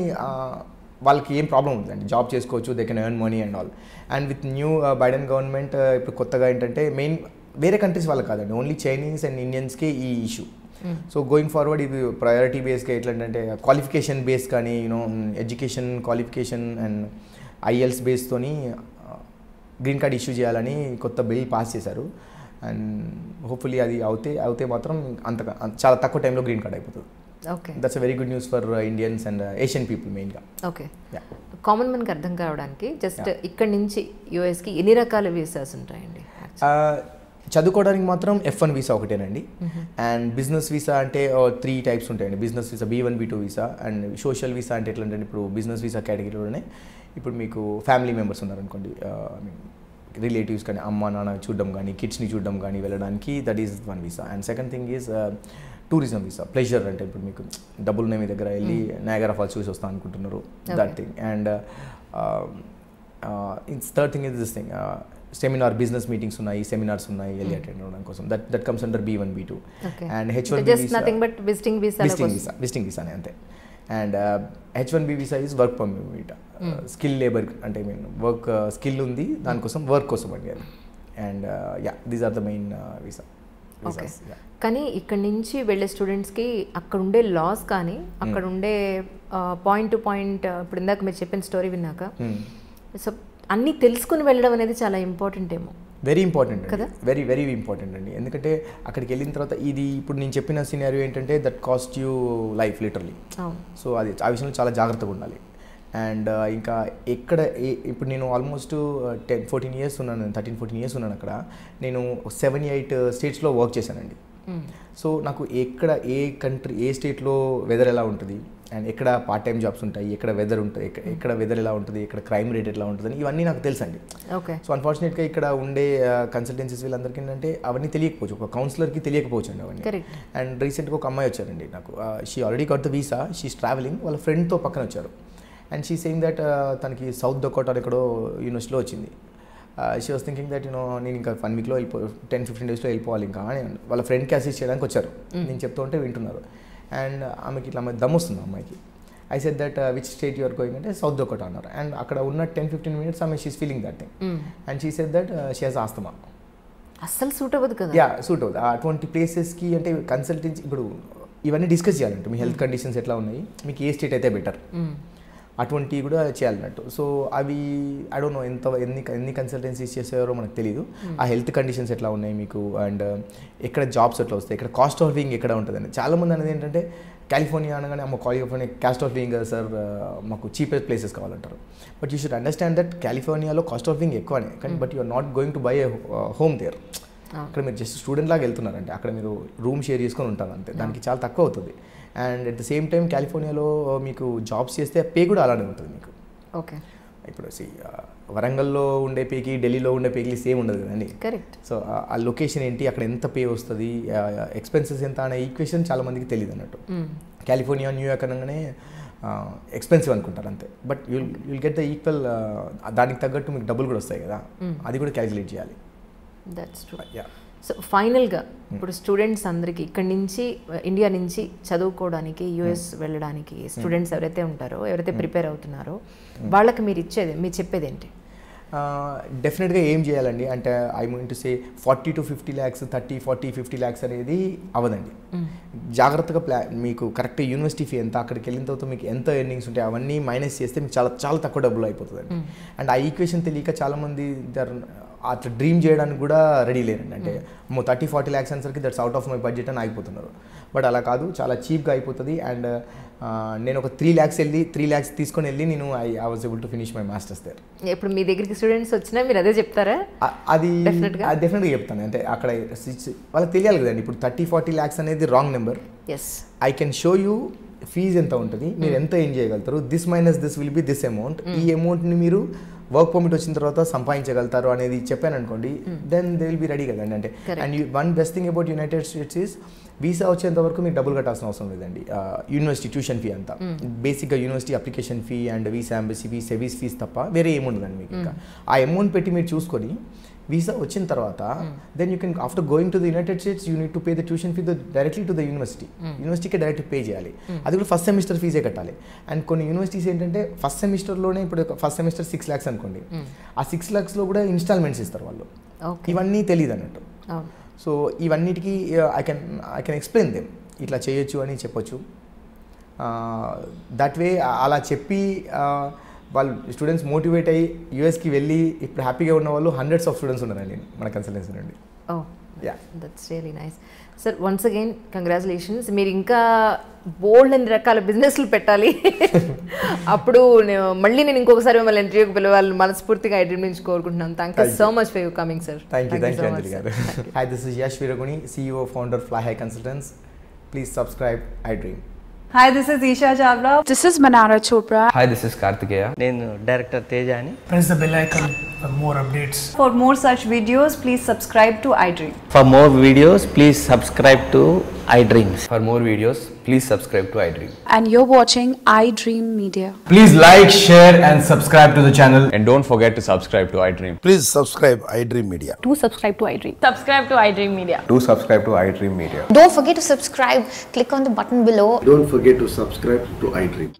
వాళ్ళకి ఏం ప్రాబ్లం ఉందండి, జాబ్ చేసుకోవచ్చు, they can earn money and all. And with new Biden government ఇప్పుడు కొత్తగా ఏంటంటే మెయిన్ వేరే కంట్రీస్ వాళ్ళకి కాదండి, ఓన్లీ చైనీస్ అండ్ ఇండియన్స్కే ఈ ఇష్యూ. సో గోయింగ్ ఫార్వర్డ్ ఇది ప్రయారిటీ బేస్గా ఎట్లంటే క్వాలిఫికేషన్ బేస్ కానీ ఎడ్యుకేషన్ క్వాలిఫికేషన్ అండ్ IELTS బేస్తోని గ్రీన్ కార్డ్ ఇష్యూ చేయాలని కొత్త బిల్ పాస్ చేశారు. అండ్ హోప్ఫుల్లీ అది అవుతే మాత్రం చాలా తక్కువ టైంలో గ్రీన్ కార్డ్ అయిపోతుంది. Okay, that's a very good news for Indians and Asian people మెయిన్గా. ఓకే, కామన్ మ్యాన్కి అర్థం కావడానికి జస్ట్ ఇక్కడి నుంచి యూఎస్కి ఎన్ని రకాల వీసాస్ ఉంటాయండి? చదువుకోవడానికి మాత్రం F1 వీసా ఒకటేనండి. అండ్ బిజినెస్ వీసా అంటే 3 టైప్స్ ఉంటాయండి. Business visa, B1 B2 visa. And social visa అంటే ఎట్లా అంటే ఇప్పుడు బిజినెస్ వీసా కేటగిరీలోనే ఇప్పుడు మీకు ఫ్యామిలీ మెంబర్స్ ఉన్నారనుకోండి, రిలేటివ్స్ కానీ అమ్మ నాన్న చూడడం కానీ కిడ్స్ని చూడడం కానీ వెళ్ళడానికి, that is one visa. And second thing is tourism visa, pleasure అంటే ఇప్పుడు మీకు డబ్బులు ఉన్నాయి మీ దగ్గర, వెళ్ళి నయాగరా ఫాల్స్ చూసి వస్తాను అనుకుంటున్నారు, that thing. And third thing is this thing, seminar business meetings ఉన్నాయి, సెమినార్స్ ఉన్నాయి, వెళ్ళి అటెండ్ అవ్వడం కోసం, that comes under B1 B2. And H1B visiting వీసానే అంతే. And H1B visa is work permit, skill labour అంటే వర్క్ స్కిల్ ఉంది దానికోసం, వర్క్ కోసం అండి అది. And these are the main visa. కానీ ఇక్కడ నుంచి వెళ్ళే స్టూడెంట్స్కి అక్కడ ఉండే లాస్ కానీ అక్కడ ఉండే పాయింట్ టు పాయింట్, ఇప్పుడు ఇందాక మీరు చెప్పిన స్టోరీ విన్నాక, సో అన్నీ తెలుసుకుని వెళ్ళడం అనేది చాలా ఇంపార్టెంట్ ఏమో. వెరీ ఇంపార్టెంట్ కదా, వెరీ వెరీ ఇంపార్టెంట్ అండి. ఎందుకంటే అక్కడికి వెళ్ళిన తర్వాత ఇది ఇప్పుడు నేను చెప్పిన సినారియో ఏంటంటే that cost you life literally. So అది ఆ విషయంలో చాలా జాగ్రత్తగా ఉండాలి. అండ్ ఇంకా ఎక్కడ ఇప్పుడు నేను ఆల్మోస్ట్ 14 ఇయర్స్ ఉన్నాను, 13-14 ఇయర్స్ ఉన్నాను అక్కడ. నేను 7-8 స్టేట్స్లో వర్క్ చేశానండి. సో నాకు ఎక్కడ ఏ కంట్రీ ఏ స్టేట్లో వెదర్ ఎలా ఉంటుంది, అండ్ ఎక్కడ పార్ట్ టైం జాబ్స్ ఉంటాయి, ఎక్కడ వెదర్ ఉంటుంది, ఎక్కడ వెదర్ ఎలా ఉంటుంది, ఎక్కడ క్రైమ్ రేట్ ఎట్లా ఉంటుంది అని ఇవన్నీ నాకు తెలుసండి. ఓకే. సో అన్ఫార్చునేట్గా ఇక్కడ ఉండే కన్సల్టెన్సీస్ వీళ్ళందరికీ ఏంటంటే అవన్నీ తెలియకపోవచ్చు, ఒక కౌన్సిలర్కి తెలియకపోవచ్చు అండి అవన్నీ. అండ్ రీసెంట్గా ఒక అమ్మాయి వచ్చారండి నాకు, she already got the visa, she's travelling, వాళ్ళ ఫ్రెండ్తో పక్కన వచ్చారు. అండ్ షీ సేయింగ్ దట్ తనకి సౌత్ డకోటా ఎక్కడో యూనివర్సిటీలో వచ్చింది. షీ వాస్ థింకింగ్ దట్ నేను ఇంకా 1 వీక్లో 10-15 డేస్లో వెళ్ళిపోవాలి ఇంకా అని వాళ్ళ ఫ్రెండ్కి అసిస్ట్ చేయడానికి వచ్చారు. నేను చెప్తూ ఉంటే వింటున్నారు. అండ్ ఆమెకి ఇట్లా దమ్ వస్తుంది అమ్మాయికి. I said that which state you are going అంటే సౌత్ డకోటా అన్నారు. అండ్ అక్కడ ఉన్న 10-15 మినిట్స్ ఆమె she's feeling that thing. And she said that she has asthma. అస్సలు సూట్ అవ్వదు కదా. సూట్ అవ్వదు అటువంటి ప్లేసెస్కి. అంటే కన్సల్టెన్సీ ఇప్పుడు ఇవన్నీ డిస్కస్ చేయాలంటే మీ హెల్త్ కండిషన్స్ ఎట్లా ఉన్నాయి, మీకు ఏ స్టేట్ అయితే బెటర్, అటువంటివి కూడా చేయాలన్నట్టు. సో అవి ఐ డోంట్ నో ఎన్ని కన్సల్టెన్సీస్ చేసారో మనకు తెలియదు. ఆ హెల్త్ కండిషన్స్ ఎట్లా ఉన్నాయి మీకు, అండ్ ఎక్కడ జాబ్స్ ఎట్లా వస్తాయి, ఇక్కడ కాస్ట్ ఆఫ్ లివింగ్ ఎక్కడ ఉంటుందని. చాలామంది అనేది ఏంటంటే కాలిఫోర్నియా అనగానే అమ్మ కాలిఫోర్నియా కాస్ట్ ఆఫ్ లివింగ్ కదా సార్, మాకు చీపెస్ట్ ప్లేసెస్ కావాలంటారు. But you should understand that కాలిఫోర్నియాలో కాస్ట్ ఆఫ్ లివింగ్ ఎక్కువనే, కానీ but you are not going to buy a home there. అక్కడ మీరు జస్ట్ స్టూడెంట్ లాగా వెళ్తున్నారంటే అక్కడ మీరు రూమ్ షేర్ చేసుకొని ఉంటారు అంతే, దానికి చాలా తక్కువ అవుతుంది. And at the same time కాలిఫోర్నియాలో మీకు జాబ్స్ చేస్తే పే కూడా అలానే ఉంటుంది మీకు. ఓకే. ఇప్పుడు వరంగల్లో ఉండే పేకి ఢిల్లీలో ఉండే పేకి సేమ్ ఉండదు కదండి. కరెక్ట్. సో ఆ లొకేషన్ ఏంటి, అక్కడ ఎంత పే వస్తుంది, ఎక్స్పెన్సెస్ ఎంత అనే ఈక్వేషన్ చాలా మందికి తెలియదు అన్నట్టు. కాలిఫోర్నియా న్యూయార్క్ అనగానే ఎక్స్పెన్సివ్ అనుకుంటారు అంతే. But you'll get the equal, దానికి తగ్గట్టు మీకు డబ్బులు కూడా వస్తాయి కదా, అది కూడా క్యాలిక్యులేట్ చేయాలి. That's true. సో ఫైనల్గా ఇప్పుడు స్టూడెంట్స్ అందరికీ ఇక్కడి నుంచి ఇండియా నుంచి చదువుకోవడానికి యూఎస్ వెళ్ళడానికి స్టూడెంట్స్ ఎవరైతే ఉంటారో, ఎవరైతే ప్రిపేర్ అవుతున్నారో వాళ్ళకి మీరు చెప్పేది ఏంటి? డెఫినెట్గా ఏం చేయాలండి అంటే I mean to say 40 to 50 lakhs 30-40-50 lakhs అనేది అవ్వదండి. జాగ్రత్తగా మీకు కరెక్ట్ యూనివర్సిటీ ఫీ ఎంత, అక్కడికి వెళ్ళిన తర్వాత మీకు ఎంత ఎర్నింగ్స్ ఉంటాయి అవన్నీ మైనస్ చేస్తే మీకు చాలా చాలా తక్కువ డబ్బులు అయిపోతుందండి. అండ్ ఆ ఈక్వేషన్ తెలియక చాలామంది అట్లా డ్రీమ్ చేయడానికి కూడా రెడీ లేరండి. అంటే 30-40 lakhs అనేసరికి that's out of my budget అని ఆగిపోతున్నారు. బట్ అలా కాదు, చాలా చీప్గా అయిపోతుంది. అండ్ నేను ఒక 3 lakhs తీసుకొని వెళ్ళి నేను I was able to finish my masters there. ఇప్పుడు మీ దగ్గరికి స్టూడెంట్స్ వచ్చినా మీరు అదే చెప్తారా? అది డెఫినెట్గా చెప్తాను. అంటే అక్కడ వాళ్ళకి తెలియాలి కదండి, ఇప్పుడు 30-40 lakhs అనేది wrong number. I can show you fees ఎంత ఉంటుంది, మీరు ఎంత ఏం చేయగలుగుతారు, this minus this will be this amount, ఈ అమౌంట్ని మీరు వర్క్ పర్మిట్ వచ్చిన తర్వాత సంపాదించగలుగుతారు అనేది చెప్పాను అనుకోండి, then they will be ready కదండి. అంటే and one best thing about United States is visa వచ్చేంత వరకు మీకు డబ్బులు కట్టాల్సిన అవసరం లేదండి. యూనివర్సిటీ ట్యూషన్ ఫీ అంతా బేసిక్గా university application fee and visa embassy fee SEVIS fees తప్ప వేరే ఏముండదండి మీకు. ఇంకా ఆ అమౌంట్ పెట్టి మీరు చూసుకొని వీసా వచ్చిన తర్వాత then you can after going to the United States you need to pay the tuition fee directly to the యూనివర్సిటీకి డైరెక్ట్ పే చేయాలి. అది కూడా ఫస్ట్ సెమిస్టర్ ఫీజే కట్టాలి. అండ్ కొన్ని యూనివర్సిటీస్ ఏంటంటే ఫస్ట్ సెమిస్టర్లోనే, ఇప్పుడు ఫస్ట్ సెమిస్టర్ 6 lakhs అనుకోండి, ఆ 6 lakhsలో కూడా ఇన్స్టాల్మెంట్స్ ఇస్తారు వాళ్ళు. ఇవన్నీ తెలియదు అన్నట్టు. సో ఇవన్నిటికీ ఐ కెన్ ఎక్స్ప్లెయిన్ దెమ్, ఇట్లా చేయొచ్చు అని చెప్పొచ్చు. దట్ వే అలా చెప్పి వాళ్ళు స్టూడెంట్స్ మోటివేట్ అయ్యి యూఎస్కి వెళ్ళి ఇప్పుడు హ్యాపీగా ఉన్న వాళ్ళు హండ్రెడ్స్ ఆఫ్ స్టూడెంట్స్ ఉన్నారండి మన కన్సల్టెన్సీ నుండి. Oh that's really nice sir. Once again congratulations. మీరు ఇంకా బోల్డ్ అన్ని రకాల బిజినెస్లు పెట్టాలి. అప్పుడు మళ్ళీ నేను ఇంకొకసారి మిమ్మల్ని ఇంటర్వ్యూకి పిలవాలని మనస్ఫూర్తిగా ఐ డ్రీమ్ నుంచి కోరుకుంటున్నాను. Thank you so much for you coming sir. Thank you Anjali గారు. Hi, this is Yash Veeraguni, CEO founder Fly High Consultants. Please subscribe iDream. Hi, this is Isha Chavla. This is Manara Chopra. Hi, this is Kartikeya. నేను director Teja అని. Press the bell icon for more updates. For more such videos, please subscribe to iDream. For more videos, please subscribe to iDreams. For more videos, please subscribe to iDream. And you're watching iDream Media. Please like, share and subscribe to the channel. And don't forget to subscribe to iDream. Please subscribe iDream Media. Do subscribe to iDream. Subscribe to iDream Media. Do subscribe to iDream Media. Don't forget to subscribe. Click on the button below. Don't forget to subscribe to iDream.